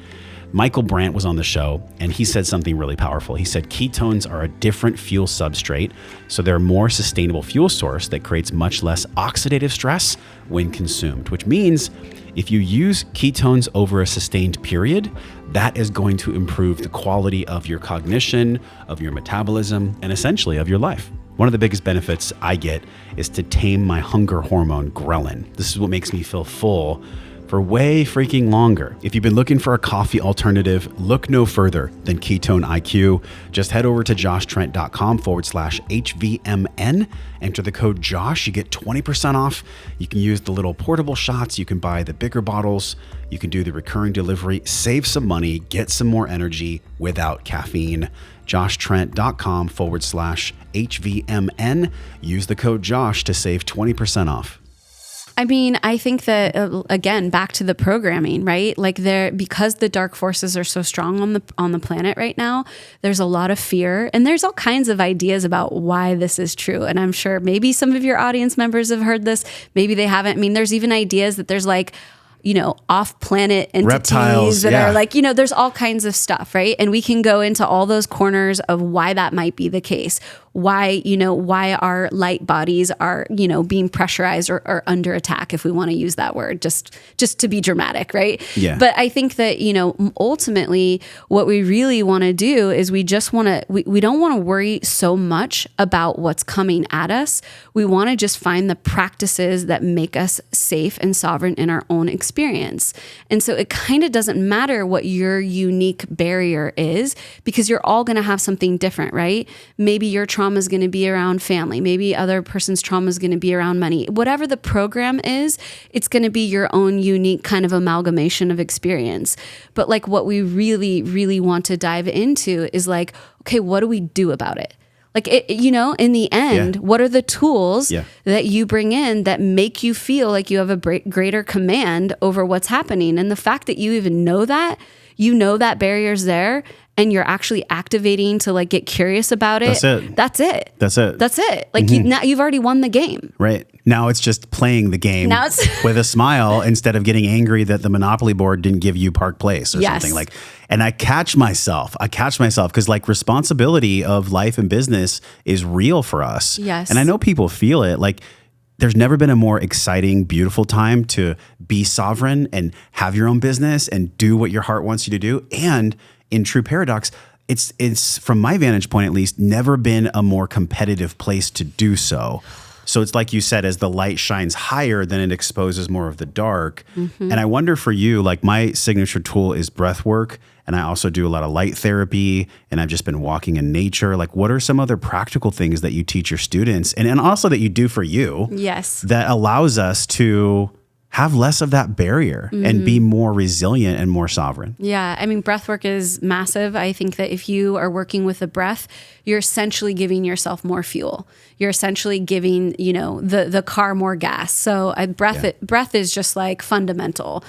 Michael Brandt was on the show, and he said something really powerful. He said ketones are a different fuel substrate, so they're a more sustainable fuel source that creates much less oxidative stress when consumed, which means if you use ketones over a sustained period, that is going to improve the quality of your cognition, of your metabolism, and essentially of your life. One of the biggest benefits I get is to tame my hunger hormone, ghrelin. This is what makes me feel full for way freaking longer. If you've been looking for a coffee alternative, look no further than Ketone IQ. Just head over to joshtrent.com/HVMN. Enter the code JOSH. You get 20% off. You can use the little portable shots. You can buy the bigger bottles. You can do the recurring delivery, save some money, get some more energy without caffeine. joshtrent.com/HVMN. Use the code JOSH to save 20% off. I mean, I think that again, back to the programming, right? Like because the dark forces are so strong on the planet right now, there's a lot of fear, and there's all kinds of ideas about why this is true. And I'm sure maybe some of your audience members have heard this, maybe they haven't. I mean, there's even ideas that there's like, off-planet entities reptiles, that are like, there's all kinds of stuff, right? And we can go into all those corners of why that might be the case. Why our light bodies are, being pressurized or under attack, if we want to use that word, just to be dramatic, right? Yeah. But I think that, ultimately what we really want to do is we don't want to worry so much about what's coming at us. We want to just find the practices that make us safe and sovereign in our own experience. And so it kind of doesn't matter what your unique barrier is, because you're all going to have something different, right? Maybe your trauma is going to be around family. Maybe other person's trauma is going to be around money. Whatever the program is, it's going to be your own unique kind of amalgamation of experience. But like what we really, really want to dive into is like, okay, what do we do about it? Like, in the end, what are the tools that you bring in that make you feel like you have a greater command over what's happening? And the fact that you even know that barrier's there, and you're actually activating to like get curious about it. That's it. Like you've already won the game. Right. Now it's just playing the game with a smile instead of getting angry that the Monopoly board didn't give you Park Place or something like. And I catch myself because like responsibility of life and business is real for us. Yes. And I know people feel it. Like there's never been a more exciting, beautiful time to be sovereign and have your own business and do what your heart wants you to do. And in true paradox, it's from my vantage point at least, never been a more competitive place to do so. So it's like you said, as the light shines higher, then it exposes more of the dark. Mm-hmm. And I wonder for you, like my signature tool is breathwork, and I also do a lot of light therapy, and I've just been walking in nature. Like, what are some other practical things that you teach your students, and also that you do for you? Yes, that allows us to have less of that barrier and be more resilient and more sovereign. Yeah. I mean, breath work is massive. I think that if you are working with the breath, you're essentially giving yourself more fuel. You're essentially giving, the car more gas. So breath is just like fundamental.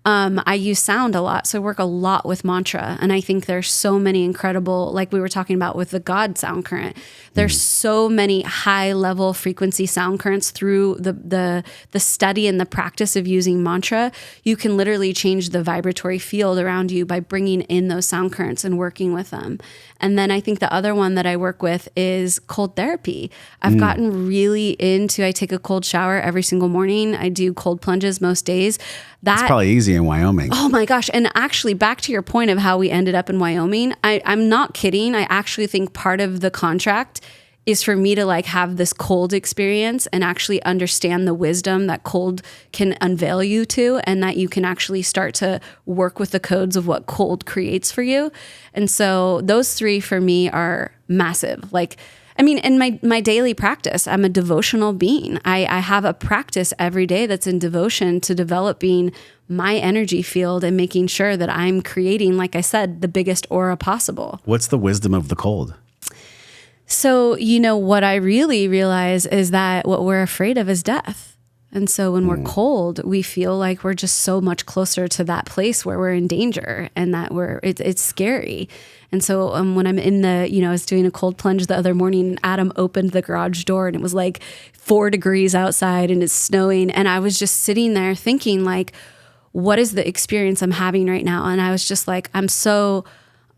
I use sound a lot. So I work a lot with mantra. And I think there's so many incredible, like we were talking about with the God sound current, there's so many high level frequency sound currents through the study and the practice of using mantra. You can literally change the vibratory field around you by bringing in those sound currents and working with them. And then I think the other one that I work with is cold therapy. I've gotten really into, I take a cold shower every single morning. I do cold plunges most days. That's probably easy in Wyoming. Oh my gosh. And actually, back to your point of how we ended up in Wyoming, I'm not kidding. I actually think part of the contract is for me to like have this cold experience and actually understand the wisdom that cold can unveil you to, and that you can actually start to work with the codes of what cold creates for you. And so those three for me are massive. Like, I mean, in my daily practice, I'm a devotional being. I have a practice every day that's in devotion to developing my energy field and making sure that I'm creating, like I said, the biggest aura possible. What's the wisdom of the cold? So, what I really realize is that what we're afraid of is death. And so when we're cold, we feel like we're just so much closer to that place where we're in danger, and that it's scary. And so when I'm in I was doing a cold plunge the other morning, and Adam opened the garage door and it was like 4 degrees outside and it's snowing. And I was just sitting there thinking like, what is the experience I'm having right now? And I was just like, I'm so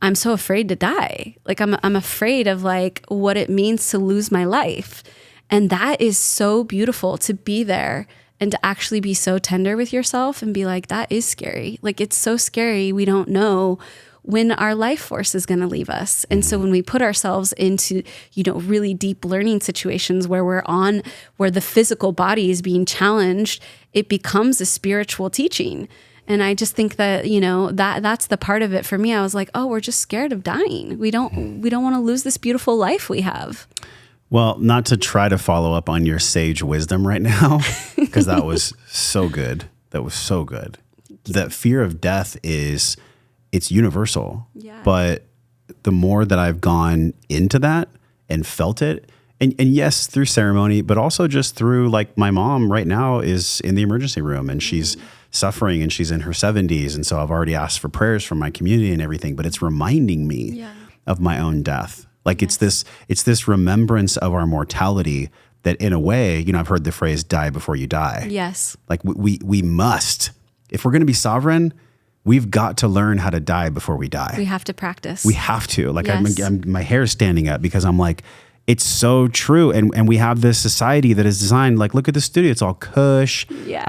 afraid to die. Like I'm afraid of like what it means to lose my life. And that is so beautiful to be there and to actually be so tender with yourself and be like, that is scary. Like, it's so scary. We don't know when our life force is going to leave us. And so when we put ourselves into, really deep learning situations where where the physical body is being challenged, it becomes a spiritual teaching. And I just think that, that's the part of it for me. I was like, oh, we're just scared of dying. We don't want to lose this beautiful life we have. Well, not to try to follow up on your sage wisdom right now, because that was so good. That was so good. That fear of death it's universal. Yeah. But the more that I've gone into that and felt it, and yes, through ceremony, but also just through, like, my mom right now is in the emergency room and she's suffering and she's in her 70s. And so I've already asked for prayers from my community and everything, but it's reminding me of my own death. Like it's this remembrance of our mortality that, in a way, I've heard the phrase "die before you die." Yes. Like we must, if we're going to be sovereign, we've got to learn how to die before we die. We have to practice. We have to. Like Yes. my hair's standing up because I'm like, it's so true. And we have this society that is designed, like, look at the studio. It's all cush. Yeah.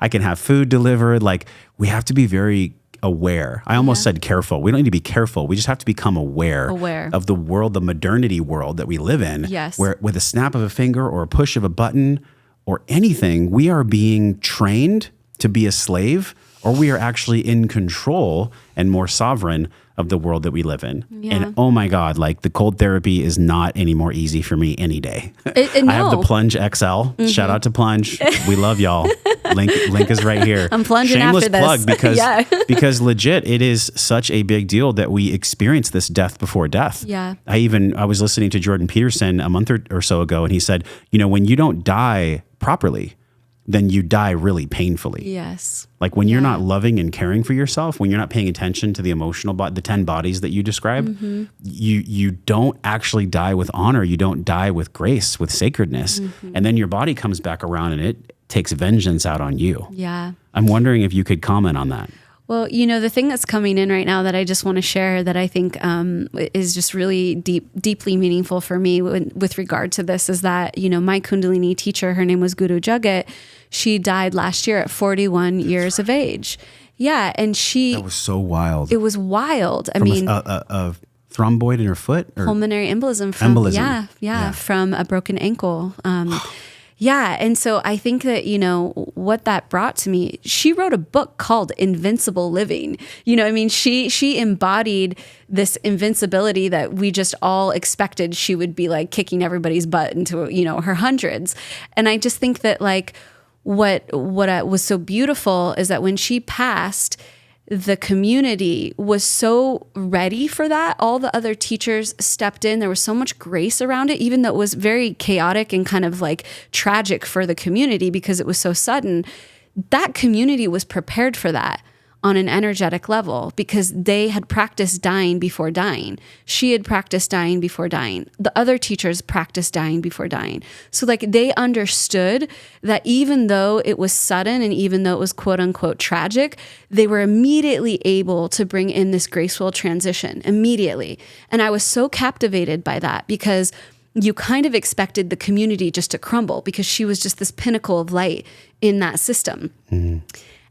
I can have food delivered. Like, we have to be very aware. I almost said careful. We don't need to be careful. We just have to become aware of the world, the modernity world that we live in. Yes. Where with a snap of a finger or a push of a button or anything, we are being trained to be a slave, or we are actually in control and more sovereign of the world that we live in. Yeah. And oh my God, like, the cold therapy is not any more easy for me any day. No. I have the Plunge XL. Shout out to Plunge. We love y'all. Link is right here. I'm plunging Shameless after this. plug because legit, it is such a big deal that we experience this death before death. Yeah. I was listening to Jordan Peterson a month or so ago, and he said, when you don't die properly, then you die really painfully. Yes. Like when you're not loving and caring for yourself, when you're not paying attention to the emotional the 10 bodies that you described, you don't actually die with honor. You don't die with grace, with sacredness. And then your body comes back around and it takes vengeance out on you. Yeah. I'm wondering if you could comment on that. Well, the thing that's coming in right now that I just want to share that I think is just really deeply meaningful for me with regard to this is that, my Kundalini teacher, her name was Guru Jagat, she died last year at 41 years of age. Yeah. And that was so wild. It was wild. I mean, a thromboid in her foot? Or pulmonary embolism. From a broken ankle. Yeah. And so I think that, what that brought to me, she wrote a book called Invincible Living. She embodied this invincibility that we just all expected she would be like kicking everybody's butt into, her hundreds. And I just think that, like, what was so beautiful is that when she passed, the community was so ready for that. All the other teachers stepped in. There was so much grace around it, even though it was very chaotic and kind of like tragic for the community because it was so sudden. That community was prepared for that on an energetic level because they had practiced dying before dying. She had practiced dying before dying. The other teachers practiced dying before dying. So like they understood that even though it was sudden and even though it was quote unquote tragic, they were immediately able to bring in this graceful transition immediately. And I was so captivated by that because you kind of expected the community just to crumble because she was just this pinnacle of light in that system. Mm-hmm.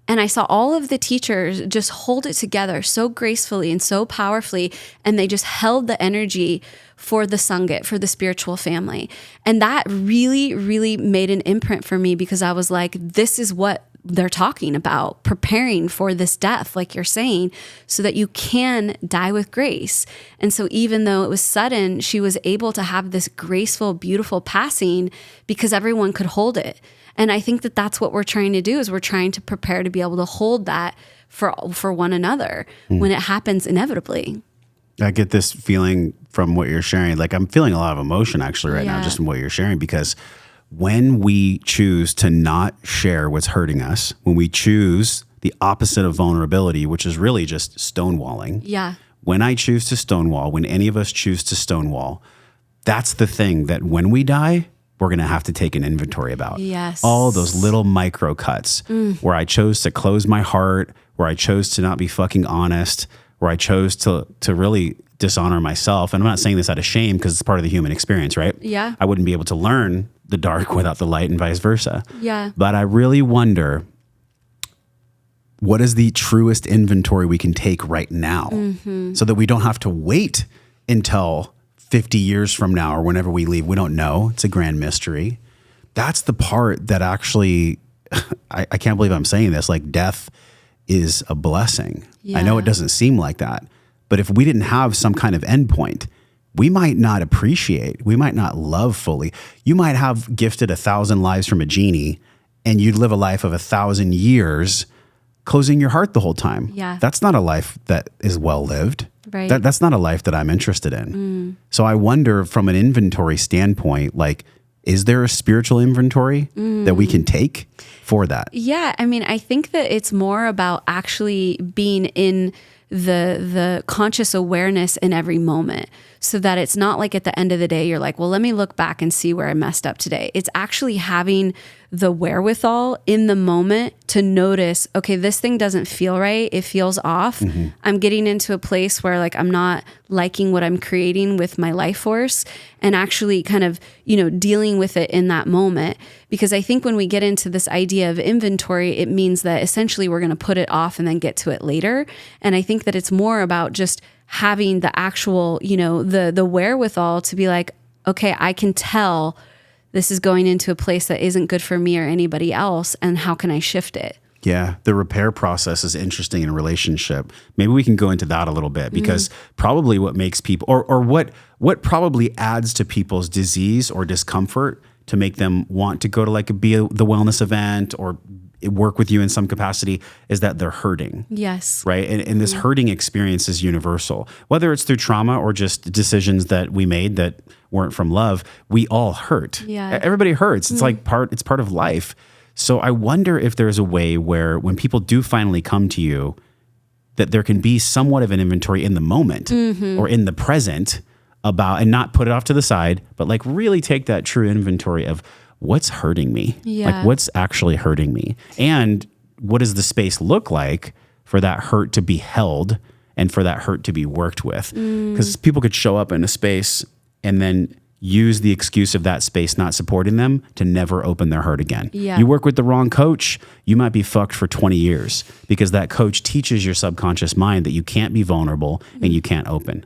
And I saw all of the teachers just hold it together so gracefully and so powerfully. And they just held the energy for the Sangha, for the spiritual family. And that really, really made an imprint for me because I was like, this is what they're talking about, preparing for this death, like you're saying, so that you can die with grace. And so even though it was sudden, she was able to have this graceful, beautiful passing because everyone could hold it. And I think that that's what we're trying to do is we're trying to prepare to be able to hold that for one another when it happens inevitably. I get this feeling from what you're sharing. Like I'm feeling a lot of emotion actually right now just from what you're sharing because when we choose to not share what's hurting us, when we choose the opposite of vulnerability, which is really just stonewalling. Yeah. When I choose to stonewall, when any of us choose to stonewall, that's the thing that when we die, we're going to have to take an inventory about. Yes. All those little micro cuts where I chose to close my heart, where I chose to not be fucking honest, where I chose to really dishonor myself. And I'm not saying this out of shame because it's part of the human experience, right? Yeah. I wouldn't be able to learn the dark without the light and vice versa. Yeah. But I really wonder what is the truest inventory we can take right now so that we don't have to wait until 50 years from now or whenever we leave. We don't know. It's a grand mystery. That's the part that actually, I can't believe I'm saying this, like death is a blessing. I know it doesn't seem like that, but if we didn't have some kind of endpoint, we might not appreciate, we might not love fully. You might have gifted 1,000 lives from a genie and you'd live a life of 1,000 years closing your heart the whole time. Yeah. That's not a life that is well lived. Right. That's not a life that I'm interested in. So I wonder from an inventory standpoint, like, is there a spiritual inventory that we can take for that? Yeah. I mean, I think that it's more about actually being in the conscious awareness in every moment, so that it's not like at the end of the day, you're like, well, let me look back and see where I messed up today. It's actually having the wherewithal in the moment to notice, okay, this thing doesn't feel right. It feels off. I'm getting into a place where like, I'm not liking what I'm creating with my life force, and actually kind of, dealing with it in that moment. Because I think when we get into this idea of inventory, it means that essentially we're going to put it off and then get to it later. And I think that it's more about just having the actual, the wherewithal to be like, okay, I can tell this is going into a place that isn't good for me or anybody else, and how can I shift it? Yeah, the repair process is interesting in a relationship. Maybe we can go into that a little bit, because probably what makes people, or what probably adds to people's disease or discomfort to make them want to go to the wellness event or work with you in some capacity is that they're hurting. Yes. Right. And this hurting experience is universal, whether it's through trauma or just decisions that we made that weren't from love. We all hurt. Yeah. Everybody hurts. It's it's part of life. So I wonder if there's a way where when people do finally come to you, that there can be somewhat of an inventory in the moment or in the present about, and not put it off to the side, but like really take that true inventory of what's hurting me, like what's actually hurting me, and what does the space look like for that hurt to be held and for that hurt to be worked with. Because people could show up in a space and then use the excuse of that space not supporting them to never open their heart again. Yeah. You work with the wrong coach, you might be fucked for 20 years because that coach teaches your subconscious mind that you can't be vulnerable and you can't open.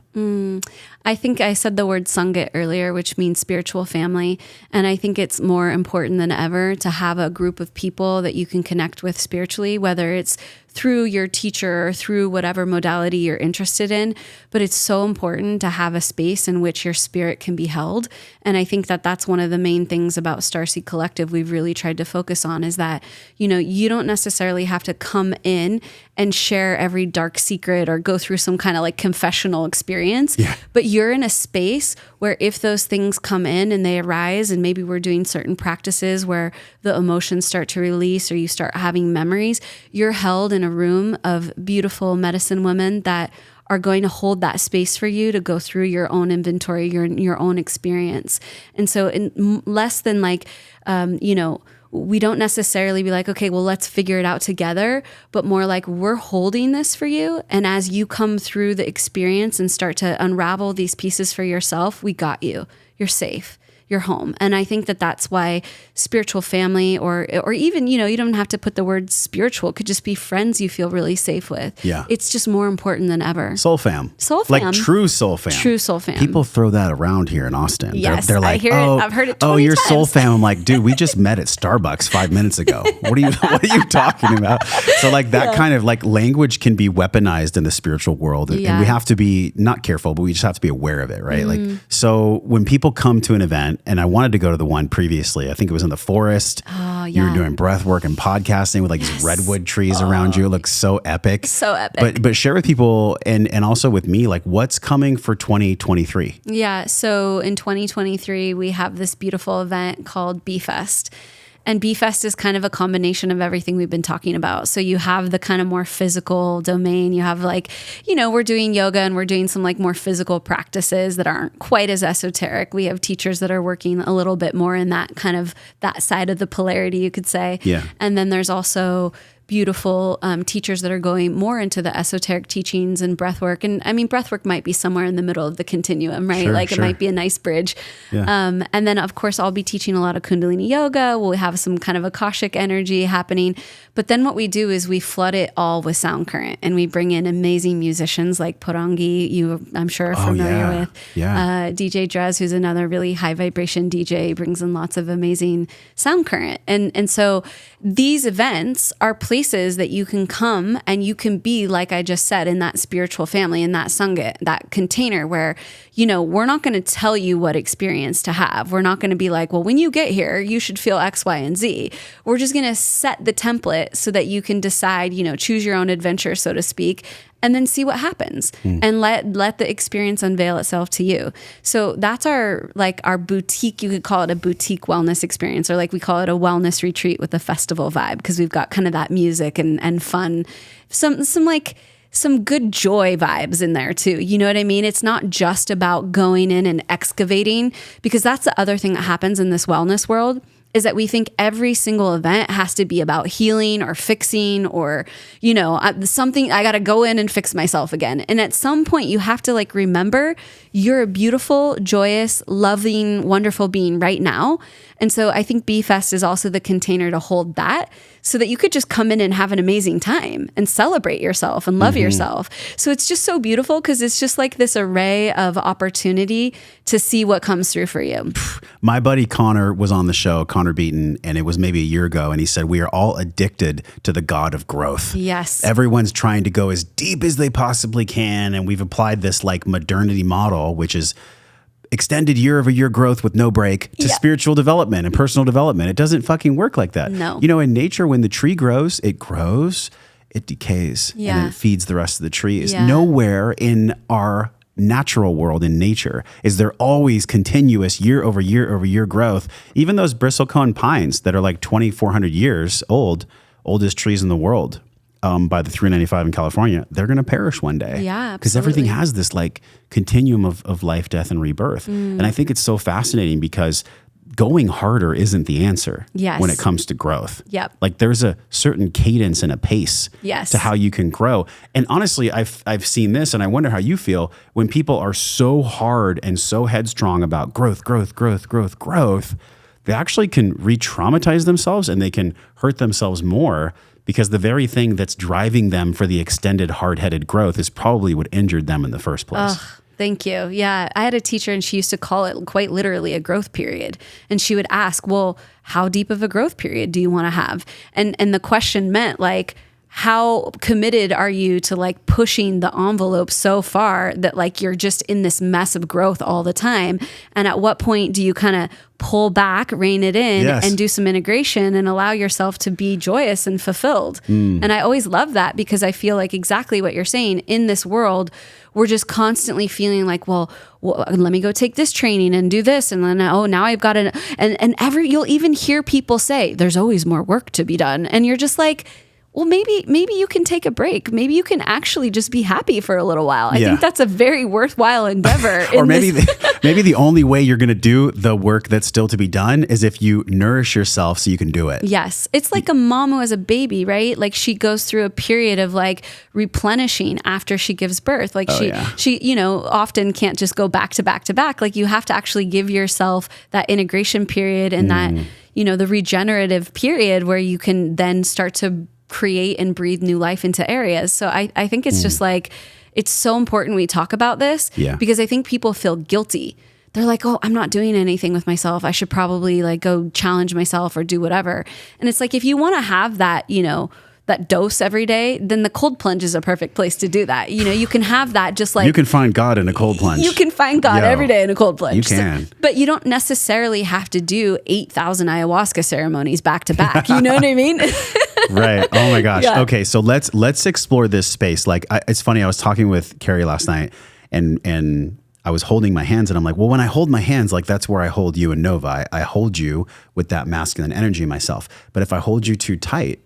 I think I said the word Sangha earlier, which means spiritual family. And I think it's more important than ever to have a group of people that you can connect with spiritually, whether it's through your teacher or through whatever modality you're interested in. But it's so important to have a space in which your spirit can be held. And I think that that's one of the main things about Starseed Collective we've really tried to focus on, is that, you don't necessarily have to come in and share every dark secret or go through some kind of like confessional experience. Yeah. But you're in a space where if those things come in and they arise, and maybe we're doing certain practices where the emotions start to release or you start having memories, you're held in a room of beautiful medicine women that are going to hold that space for you to go through your own inventory, your own experience. And so in less than like, we don't necessarily be like, okay, well, let's figure it out together, but more like we're holding this for you. And as you come through the experience and start to unravel these pieces for yourself, we got you. You're safe. You're home. And I think that that's why spiritual family, or even, you don't have to put the word spiritual. It could just be friends you feel really safe with. Yeah. It's just more important than ever. Soul fam. Soul fam. Like true soul fam. True soul fam. People throw that around here in Austin. Yes, they're like, I hear it. I've heard it 20 Oh, you're times. soul fam. I'm like, dude, we just met at Starbucks 5 minutes ago. What are you talking about? So like that kind of like language can be weaponized in the spiritual world. And we have to be not careful, but we just have to be aware of it, right? Like, so when people come to an event, and I wanted to go to the one previously, I think it was in the forest. Oh, yeah. You were doing breath work and podcasting with like these redwood trees around you. It looks so epic. So epic. But share with people and also with me, like what's coming for 2023? Yeah. So in 2023, we have this beautiful event called B-Fest. And B-Fest is kind of a combination of everything we've been talking about. So you have the kind of more physical domain. You have like, we're doing yoga and we're doing some like more physical practices that aren't quite as esoteric. We have teachers that are working a little bit more in that kind of that side of the polarity, you could say. Yeah. And then there's also beautiful teachers that are going more into the esoteric teachings and breathwork. And I mean, breathwork might be somewhere in the middle of the continuum, right? Sure, It might be a nice bridge. Yeah. And then of course I'll be teaching a lot of Kundalini yoga. We'll have some kind of Akashic energy happening. But then what we do is we flood it all with sound current, and we bring in amazing musicians like Porangi, I'm sure are familiar with. Yeah. DJ Drez, who's another really high vibration DJ, brings in lots of amazing sound current. And so these events are places that you can come and you can be, like I just said, in that spiritual family, in that sangha, that container where, we're not going to tell you what experience to have. We're not going to be like, well, when you get here, you should feel X, Y, and Z. We're just going to set the template so that you can decide, choose your own adventure, so to speak, and then see what happens and let the experience unveil itself to you. So that's our boutique, you could call it a boutique wellness experience, or like we call it a wellness retreat with a festival vibe, because we've got kind of that music and fun, some good joy vibes in there too. You know what I mean? It's not just about going in and excavating, because that's the other thing that happens in this wellness world, is that we think every single event has to be about healing or fixing or, something, I got to go in and fix myself again. And at some point you have to remember you're a beautiful, joyous, loving, wonderful being right now. And so I think B-Fest is also the container to hold that, so that you could just come in and have an amazing time and celebrate yourself and love yourself. So it's just so beautiful, because it's just like this array of opportunity to see what comes through for you. My buddy Connor was on the show, Connor Beaton, and it was maybe a year ago, and he said, we are all addicted to the god of growth. Yes. Everyone's trying to go as deep as they possibly can, and we've applied this modernity model, which is extended year-over-year growth with no break, to spiritual development and personal development. It doesn't fucking work like that. No. In nature, when the tree grows, it decays, and it feeds the rest of the trees. Yeah. Nowhere in our natural world, in nature, is there always continuous year over year over year growth. Even those bristlecone pines that are 2,400 years old, oldest trees in the world, by the 395 in California, they're going to perish one day. Yeah, because everything has this continuum of life, death, and rebirth. And I think it's so fascinating, because going harder isn't the answer when it comes to growth. Yep. There's a certain cadence and a pace to how you can grow. And honestly, I've seen this, and I wonder how you feel when people are so hard and so headstrong about growth, they actually can re-traumatize themselves, and they can hurt themselves more, because the very thing that's driving them for the extended hard-headed growth is probably what injured them in the first place. Thank you. Yeah. I had a teacher, and she used to call it quite literally a growth period. And she would ask, well, how deep of a growth period do you want to have? And the question meant how committed are you to pushing the envelope so far that you're just in this mess of growth all the time? And at what point do you kind of pull back, rein it in, and do some integration and allow yourself to be joyous and fulfilled? And I always love that, because I feel exactly what you're saying. In this world, we're just constantly feeling well, let me go take this training and do this. And then, now I've got you'll even hear people say, there's always more work to be done. And you're just well, maybe you can take a break. Maybe you can actually just be happy for a little while. I think that's a very worthwhile endeavor. Or maybe the only way you're going to do the work that's still to be done is if you nourish yourself so you can do it. Yes. It's like a mom who has a baby, right? She goes through a period of replenishing after she gives birth. She often can't just go back to back to back. You have to actually give yourself that integration period and that, the regenerative period where you can then start to create and breathe new life into areas. So I think it's just it's so important we talk about this, because I think people feel guilty. They're oh, I'm not doing anything with myself. I should probably go challenge myself or do whatever. And it's if you want to have that, that dose every day, then the cold plunge is a perfect place to do that. You can have that just you can find God in a cold plunge. You can find God every day in a cold plunge. You can. But you don't necessarily have to do 8,000 ayahuasca ceremonies back to back. You know what I mean? Right. Oh my gosh. Yeah. Okay. So let's explore this space. It's funny. I was talking with Carrie last night, and I was holding my hands, and I'm well, when I hold my hands, that's where I hold you and Nova. I hold you with that masculine energy in myself. But if I hold you too tight,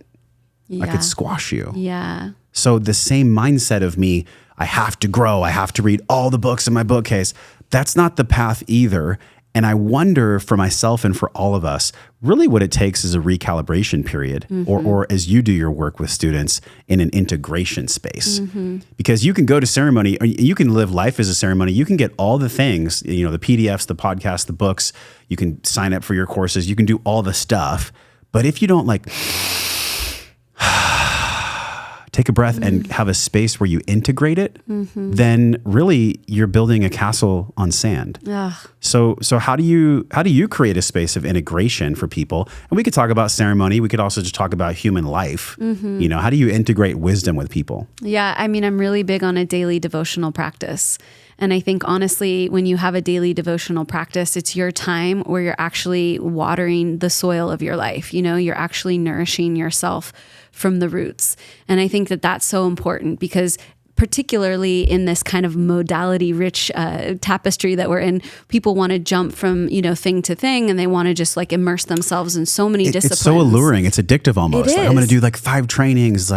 I could squash you. Yeah. So the same mindset of me, I have to grow, I have to read all the books in my bookcase. That's not the path either. And I wonder for myself and for all of us, really what it takes is a recalibration period, or as you do your work with students, in an integration space. Because you can go to ceremony, or you can live life as a ceremony. You can get all the things, the PDFs, the podcasts, the books. You can sign up for your courses. You can do all the stuff. But if you don't take a breath and have a space where you integrate it, then really you're building a castle on sand. Ugh. So how do you create a space of integration for people? And we could talk about ceremony. We could also just talk about human life. How do you integrate wisdom with people? Yeah, I mean, I'm really big on a daily devotional practice. And I think honestly, when you have a daily devotional practice, it's your time where you're actually watering the soil of your life. You're actually nourishing yourself from the roots. And I think that that's so important because particularly in this kind of modality rich tapestry that we're in, people want to jump from, thing to thing, and they want to just immerse themselves in so many disciplines. It's so alluring. It's addictive almost. It is. I'm going to do 5 trainings.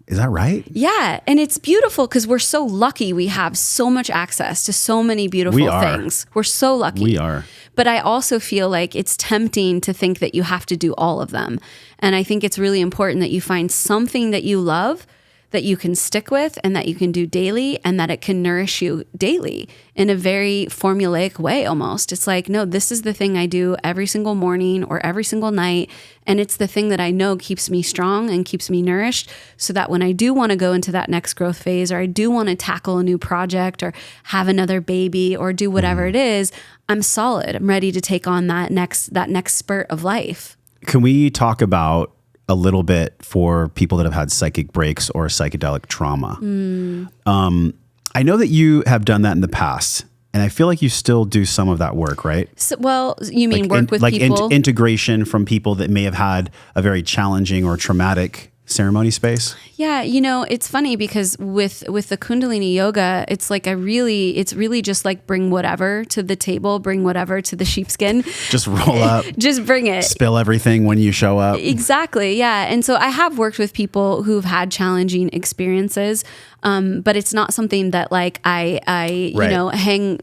Is that right? Yeah. And it's beautiful because we're so lucky. We have so much access to so many beautiful things. We're so lucky. We are. But I also feel like it's tempting to think that you have to do all of them. And I think it's really important that you find something that you love, that you can stick with, and that you can do daily, and that it can nourish you daily in a very formulaic way almost. It's no, this is the thing I do every single morning or every single night. And it's the thing that I know keeps me strong and keeps me nourished, so that when I do want to go into that next growth phase, or I do want to tackle a new project or have another baby or do whatever it is, I'm solid. I'm ready to take on that next spurt of life. Can we talk about a little bit for people that have had psychic breaks or psychedelic trauma? I know that you have done that in the past, and I feel like you still do some of that work, right? So, well, you mean work with people? Integration from people that may have had a very challenging or traumatic ceremony space? Yeah, it's funny because with the Kundalini yoga, it's it's really just bring whatever to the table, bring whatever to the sheepskin. Just roll up. Just bring it. Spill everything when you show up. Exactly, yeah. And so I have worked with people who've had challenging experiences, but it's not something that I hang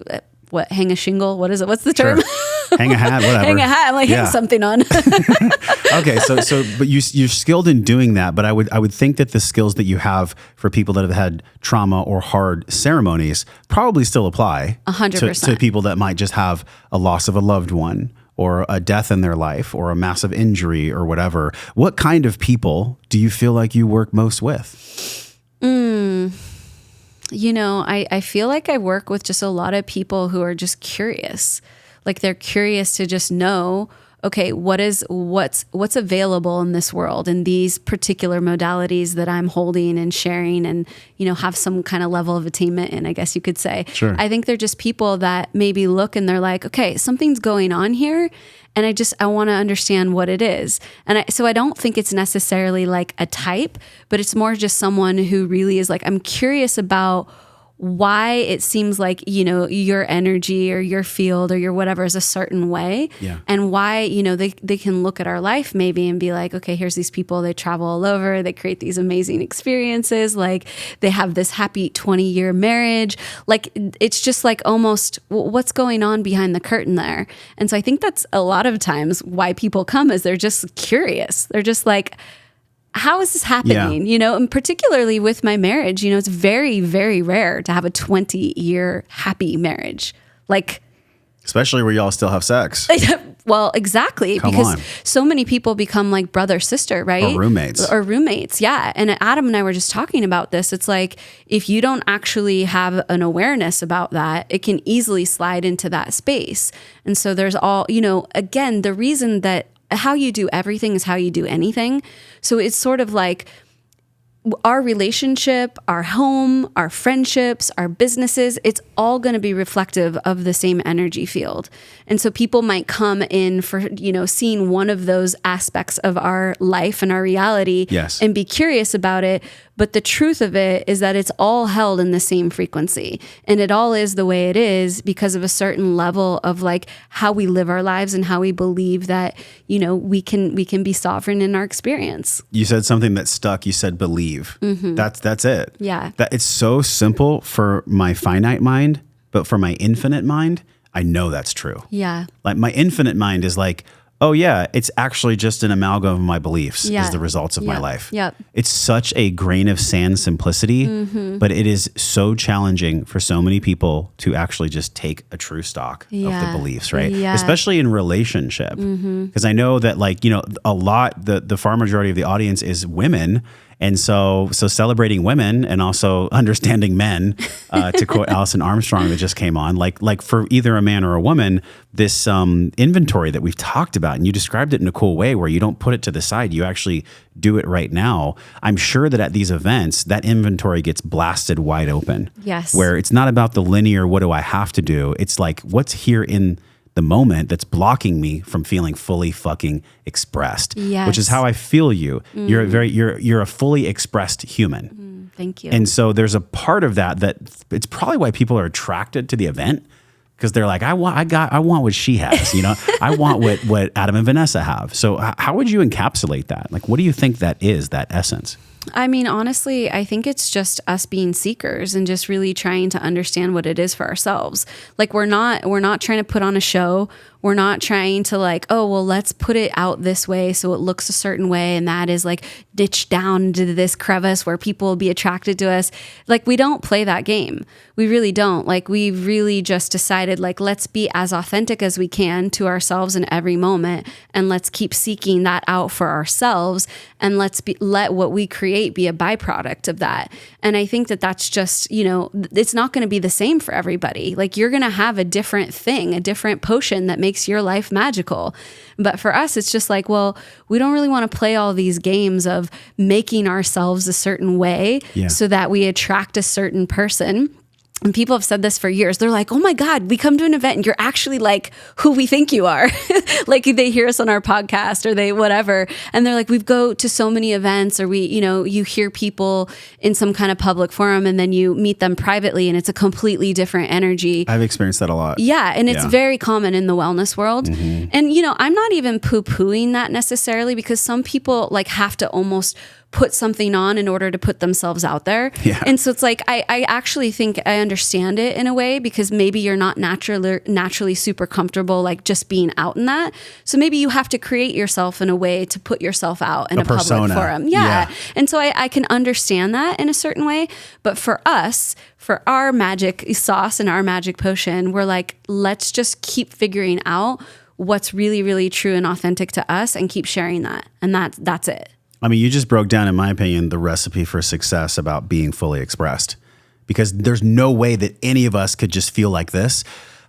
a shingle. What is it? What's the term? Sure. Hang a hat, whatever. Hang a hat. Hang something on. Okay, but you're skilled in doing that. But I would think that the skills that you have for people that have had trauma or hard ceremonies probably still apply 100% to people that might just have a loss of a loved one, or a death in their life, or a massive injury, or whatever. What kind of people do you feel like you work most with? I feel like I work with just a lot of people who are just curious. They're curious to just know, okay, what's available in this world, in these particular modalities that I'm holding and sharing, and have some kind of level of attainment in, I guess you could say. Sure. I think they're just people that maybe look and they're like, okay, something's going on here, and I want to understand what it is. And so I don't think it's necessarily a type, but it's more just someone who really is I'm curious about why it seems like, your energy or your field or your whatever is a certain way. Yeah. And why, they can look at our life maybe and be like, okay, here's these people, they travel all over, they create these amazing experiences. They have this happy 20-year marriage. It's just almost what's going on behind the curtain there. And so I think that's a lot of times why people come, is they're just curious. They're just how is this happening? Yeah. And particularly with my marriage, it's very, very rare to have a 20-year happy marriage. Especially where y'all still have sex. Well, exactly. Come because on. so many people become brother, sister, right? Or roommates. Yeah. And Adam and I were just talking about this. It's if you don't actually have an awareness about that, it can easily slide into that space. And so there's again, the reason that how you do everything is how you do anything. So it's sort of our relationship, our home, our friendships, our businesses, it's all going to be reflective of the same energy field. And so people might come in for, seeing one of those aspects of our life and our reality, yes, and be curious about it. But the truth of it is that it's all held in the same frequency, and it all is the way it is because of a certain level of how we live our lives and how we believe that, we can be sovereign in our experience. You said something that stuck. You said believe. Mm-hmm. That's it. Yeah. That it's so simple for my finite mind, but for my infinite mind, I know that's true. Yeah. Like my infinite mind is like, oh yeah, it's actually just an amalgam of my beliefs is the results of my life. Yep. It's such a grain of sand simplicity, but it is so challenging for so many people to actually just take a true stock of the beliefs, right? Yeah. Especially in relationship. Because I know that like, a lot, the far majority of the audience is women. And so celebrating women and also understanding men, to quote Alison Armstrong that just came on, like for either a man or a woman, this inventory that we've talked about, and you described it in a cool way where you don't put it to the side, you actually do it right now. I'm sure that at these events, that inventory gets blasted wide open. Yes. Where it's not about the linear, what do I have to do? It's like, what's here in the moment that's blocking me from feeling fully fucking expressed, which is how I feel you. You're a fully expressed human. Thank you. And so there's a part of that it's probably why people are attracted to the event, because they're like, I want what she has, I want what Adam and Vanessa have. So how would you encapsulate that? Like, what do you think that is, that essence? I mean, honestly, I think it's just us being seekers and just really trying to understand what it is for ourselves. Like we're not trying to put on a show. We're not trying to like, oh, well, let's put it out this way so it looks a certain way. And that is like ditched down into this crevice where people will be attracted to us. Like we don't play that game. We really don't. Like we really just decided like, let's be as authentic as we can to ourselves in every moment. And let's keep seeking that out for ourselves. And let what we create be a byproduct of that. And I think that that's just, it's not going to be the same for everybody. Like you're going to have a different thing, a different potion that makes your life magical. But for us, it's just like, well, we don't really want to play all these games of making ourselves a certain way so that we attract a certain person. And people have said this for years. They're like, oh my God, we come to an event and you're actually like who we think you are. Like they hear us on our podcast or they whatever. And they're like, we go to so many events, or you hear people in some kind of public forum and then you meet them privately and it's a completely different energy. I've experienced that a lot. Yeah. And it's very common in the wellness world. And, I'm not even poo-pooing that necessarily, because some people like have to almost put something on in order to put themselves out there. Yeah. And so it's like, I actually think I understand it in a way, because maybe you're not naturally super comfortable, like just being out in that. So maybe you have to create yourself in a way to put yourself out in a public forum. Yeah. And so I can understand that in a certain way. But for us, for our magic sauce and our magic potion, we're like, let's just keep figuring out what's really, really true and authentic to us and keep sharing that. And that's it. I mean, you just broke down, in my opinion, the recipe for success about being fully expressed, because there's no way that any of us could just feel like this.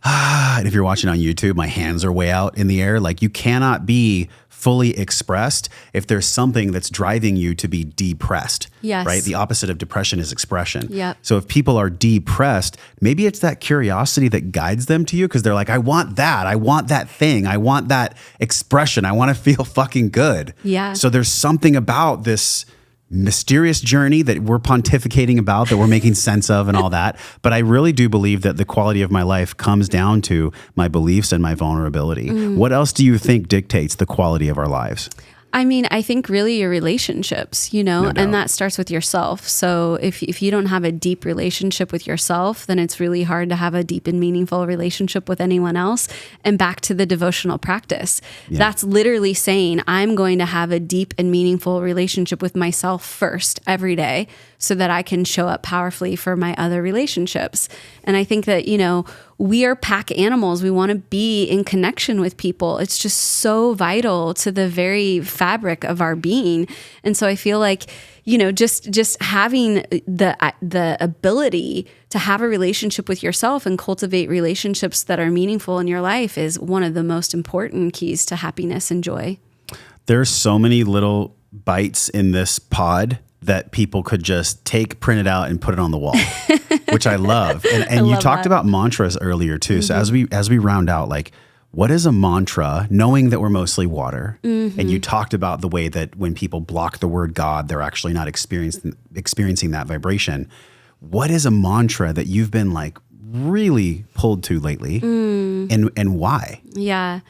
And if you're watching on YouTube, my hands are way out in the air. Like you cannot be fully expressed if there's something that's driving you to be depressed. Yes. Right? The opposite of depression is expression. Yep. So if people are depressed, maybe it's that curiosity that guides them to you, because they're like, I want that thing. I want that expression. I want to feel fucking good. Yeah. So there's something about this mysterious journey that we're pontificating about, that we're making sense of and all that. But I really do believe that the quality of my life comes down to my beliefs and my vulnerability. What else do you think dictates the quality of our lives? I mean, I think really your relationships, No doubt. and that starts with yourself. So if you don't have a deep relationship with yourself, then it's really hard to have a deep and meaningful relationship with anyone else. And back to the devotional practice, that's literally saying I'm going to have a deep and meaningful relationship with myself first every day, so that I can show up powerfully for my other relationships. And I think that, we are pack animals. We want to be in connection with people. It's just so vital to the very fabric of our being. And so I feel like, just having the ability to have a relationship with yourself and cultivate relationships that are meaningful in your life is one of the most important keys to happiness and joy. There's so many little bites in this pod that people could just print it out and put it on the wall, which I love. And you talked about mantras earlier too. So as we round out, like, what is a mantra, knowing that we're mostly water? And you talked about the way that when people block the word God, they're actually not experiencing that vibration. What is a mantra that you've been like really pulled to lately, and why? Yeah.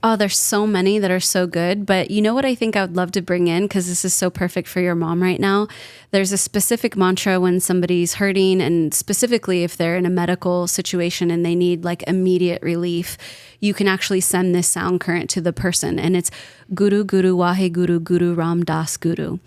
Oh, there's so many that are so good. But you know what I think I would love to bring in, because this is so perfect for your mom right now? There's a specific mantra when somebody's hurting, and specifically if they're in a medical situation and they need like immediate relief, you can actually send this sound current to the person. And it's Guru Guru Wahe Guru Guru Ram Das Guru.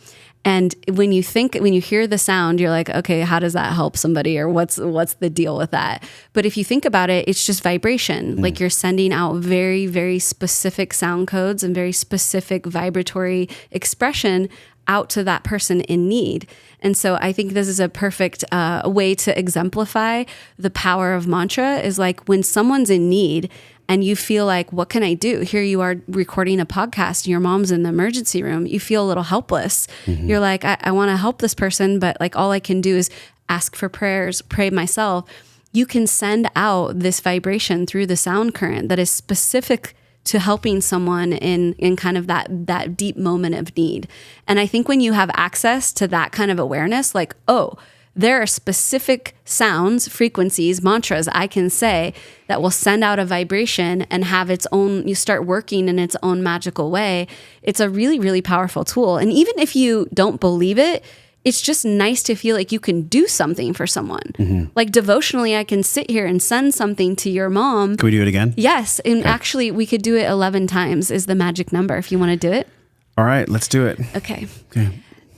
And when you hear the sound, you're like, okay, how does that help somebody, or what's the deal with that? But if you think about it, it's just vibration. Like you're sending out very, very specific sound codes and very specific vibratory expression out to that person in need. And so I think this is a perfect way to exemplify the power of mantra, is like when someone's in need and you feel like, what can I do? Here you are recording a podcast and your mom's in the emergency room. You feel a little helpless. You're like, I want to help this person, but like all I can do is ask for prayers, pray myself. You can send out this vibration through the sound current that is specific to helping someone in kind of that deep moment of need. And I think when you have access to that kind of awareness, like, oh, there are specific sounds, frequencies, mantras I can say that will send out a vibration and have its own, you start working in its own magical way. It's a really, really powerful tool. And even if you don't believe it, it's just nice to feel like you can do something for someone. Like devotionally, I can sit here and send something to your mom. Can we do it again? Yes. And actually, we could do it 11 times is the magic number if you want to do it. All right, let's do it. Okay.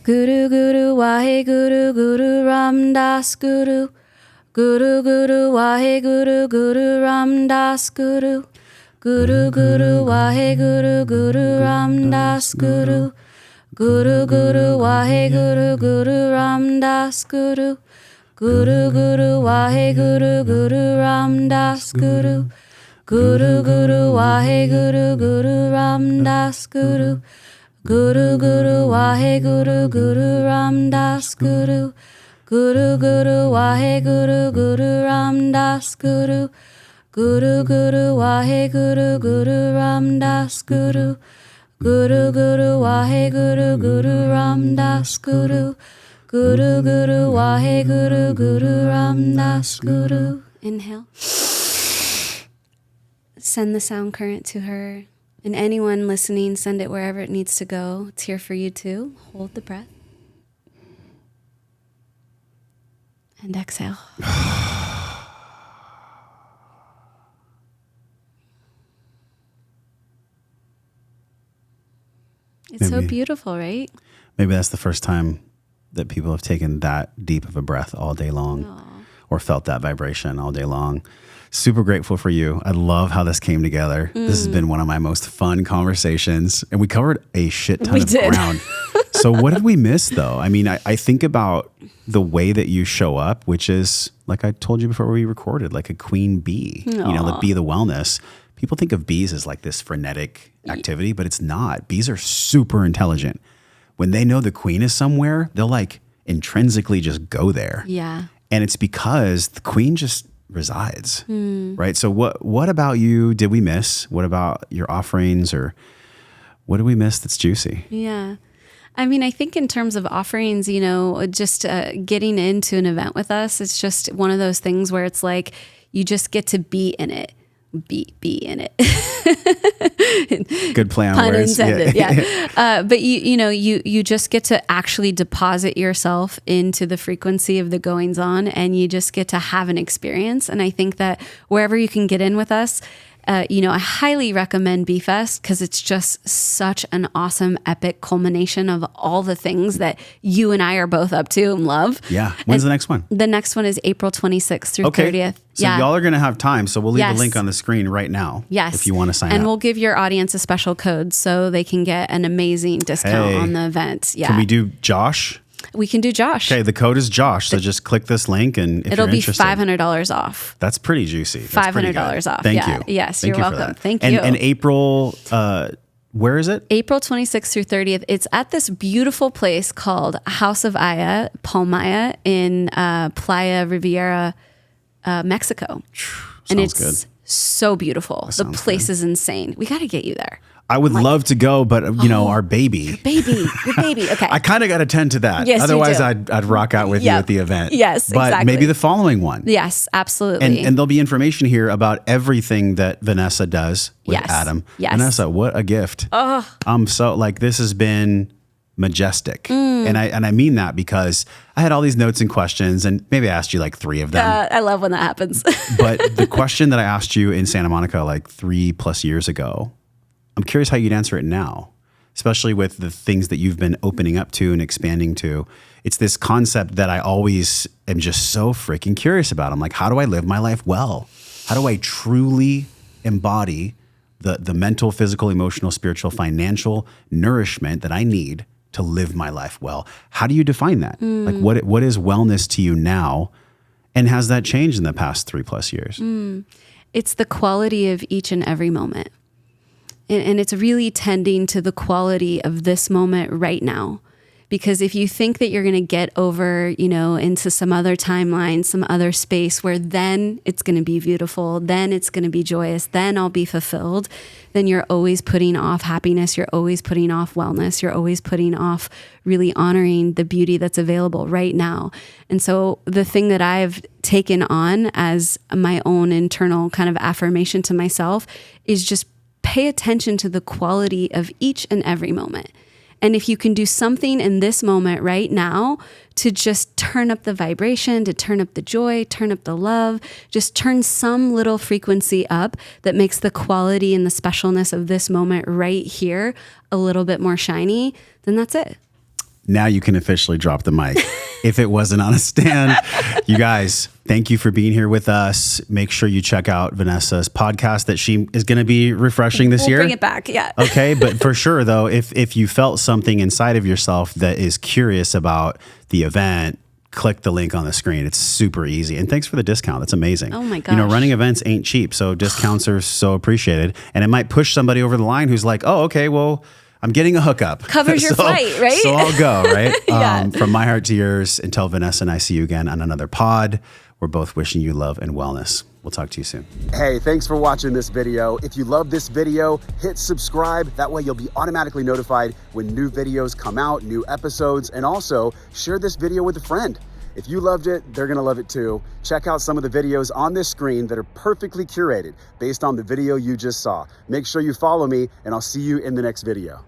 Guru Guru Wahe Guru Guru Ram Das Guru Guru Guru Wahe Guru Guru Ram Das Guru Guru Guru Wahe Guru Guru Ram Das Guru Guru Guru Wahe Guru Guru Ram Das Guru Guru Guru Wahe Guru Guru Ram Das Guru Guru Guru Wahe Guru Guru Ram Das Guru Guru Guru Wahe Guru Guru Ram Das Guru Guru Guru Wahe Guru Guru Ram Das Guru Guru Guru Wahe Guru Guru Ram Das Guru Guru Guru Wahe Guru Guru Ram Das Guru Guru Guru Wahe Guru Guru Ram Das Guru. Inhale. Send the sound current to her. And anyone listening, send it wherever it needs to go. It's here for you too. Hold the breath. And exhale. It's so beautiful, right? Maybe that's the first time that people have taken that deep of a breath all day long, or felt that vibration all day long. Super grateful for you. I love how this came together. This has been one of my most fun conversations, and we covered a shit ton of ground. So what did we miss though? I mean, I think about the way that you show up, which is like I told you before we recorded, like a queen bee, you know, the bee of the wellness. People think of bees as like this frenetic activity, but it's not. Bees are super intelligent. When they know the queen is somewhere, they'll like intrinsically just go there. Yeah. And it's because the queen just resides, right? So what about you did we miss? What about your offerings, or what did we miss that's juicy? Yeah. I mean, I think in terms of offerings, you know, just getting into an event with us, it's just one of those things where it's like you just get to be in it. Be in it. Good play on Pun words. intended, yeah. But you just get to actually deposit yourself into the frequency of the goings on, and you just get to have an experience. And I think that wherever you can get in with us, I highly recommend B-Fest because it's just such an awesome, epic culmination of all the things that you and I are both up to and love. Yeah. When's the next one? The next one is April 26th through 30th. So y'all are going to have time. So we'll leave the link on the screen right now. Yes. If you want to sign up. And we'll give your audience a special code so they can get an amazing discount on the event. Yeah. Can we do Josh? We can do Josh. Okay, the code is Josh. So just click this link, and if it'll you're be interested, $500 off. That's pretty juicy. That's $500 off. Thank you. Yes, Thank you're you for welcome. that. Thank you. And April, where is it? April 26th through 30th. It's at this beautiful place called House of Aya, Palmaya in Playa Riviera, Mexico. Sounds and it's good. so beautiful. The place is insane. We got to get you there. I would love to go, but our baby. Your baby. Okay. I kind of got to tend to that. Yes, Otherwise, you do. I'd rock out with you at the event. Yes, but exactly. maybe the following one. Yes, absolutely. And there'll be information here about everything that Vanessa does with Yes. Adam. Yes. Vanessa, what a gift. I'm so this has been majestic. And I mean that because I had all these notes and questions, and maybe I asked you 3 of them. I love when that happens. But the question that I asked you in Santa Monica 3+ years ago, I'm curious how you'd answer it now, especially with the things that you've been opening up to and expanding to. It's this concept that I always am just so freaking curious about. I'm like, how do I live my life well? How do I truly embody the mental, physical, emotional, spiritual, financial nourishment that I need to live my life well? How do you define that? What is wellness to you now? And has that changed in the past 3+ years? It's the quality of each and every moment. And it's really tending to the quality of this moment right now. Because if you think that you're going to get over, into some other timeline, some other space where then it's going to be beautiful, then it's going to be joyous, then I'll be fulfilled, then you're always putting off happiness. You're always putting off wellness. You're always putting off really honoring the beauty that's available right now. And so the thing that I've taken on as my own internal kind of affirmation to myself is just pay attention to the quality of each and every moment. And if you can do something in this moment right now to just turn up the vibration, to turn up the joy, turn up the love, just turn some little frequency up that makes the quality and the specialness of this moment right here a little bit more shiny, then that's it. Now you can officially drop the mic. If it wasn't on a stand. You guys, thank you for being here with us. Make sure you check out Vanessa's podcast that she is going to be refreshing this year. Bring it back, yeah. Okay, but for sure though, if you felt something inside of yourself that is curious about the event, click the link on the screen. It's super easy. And thanks for the discount. That's amazing. Oh my gosh. Running events ain't cheap, so discounts are so appreciated. And it might push somebody over the line who's like, oh, okay, well, I'm getting a hookup. Covers your flight, right? So I'll go, right? Yeah. From my heart to yours, until Vanessa and I see you again on another pod, we're both wishing you love and wellness. We'll talk to you soon. Hey, thanks for watching this video. If you love this video, hit subscribe. That way you'll be automatically notified when new videos come out, new episodes, and also share this video with a friend. If you loved it, they're gonna love it too. Check out some of the videos on this screen that are perfectly curated based on the video you just saw. Make sure you follow me, and I'll see you in the next video.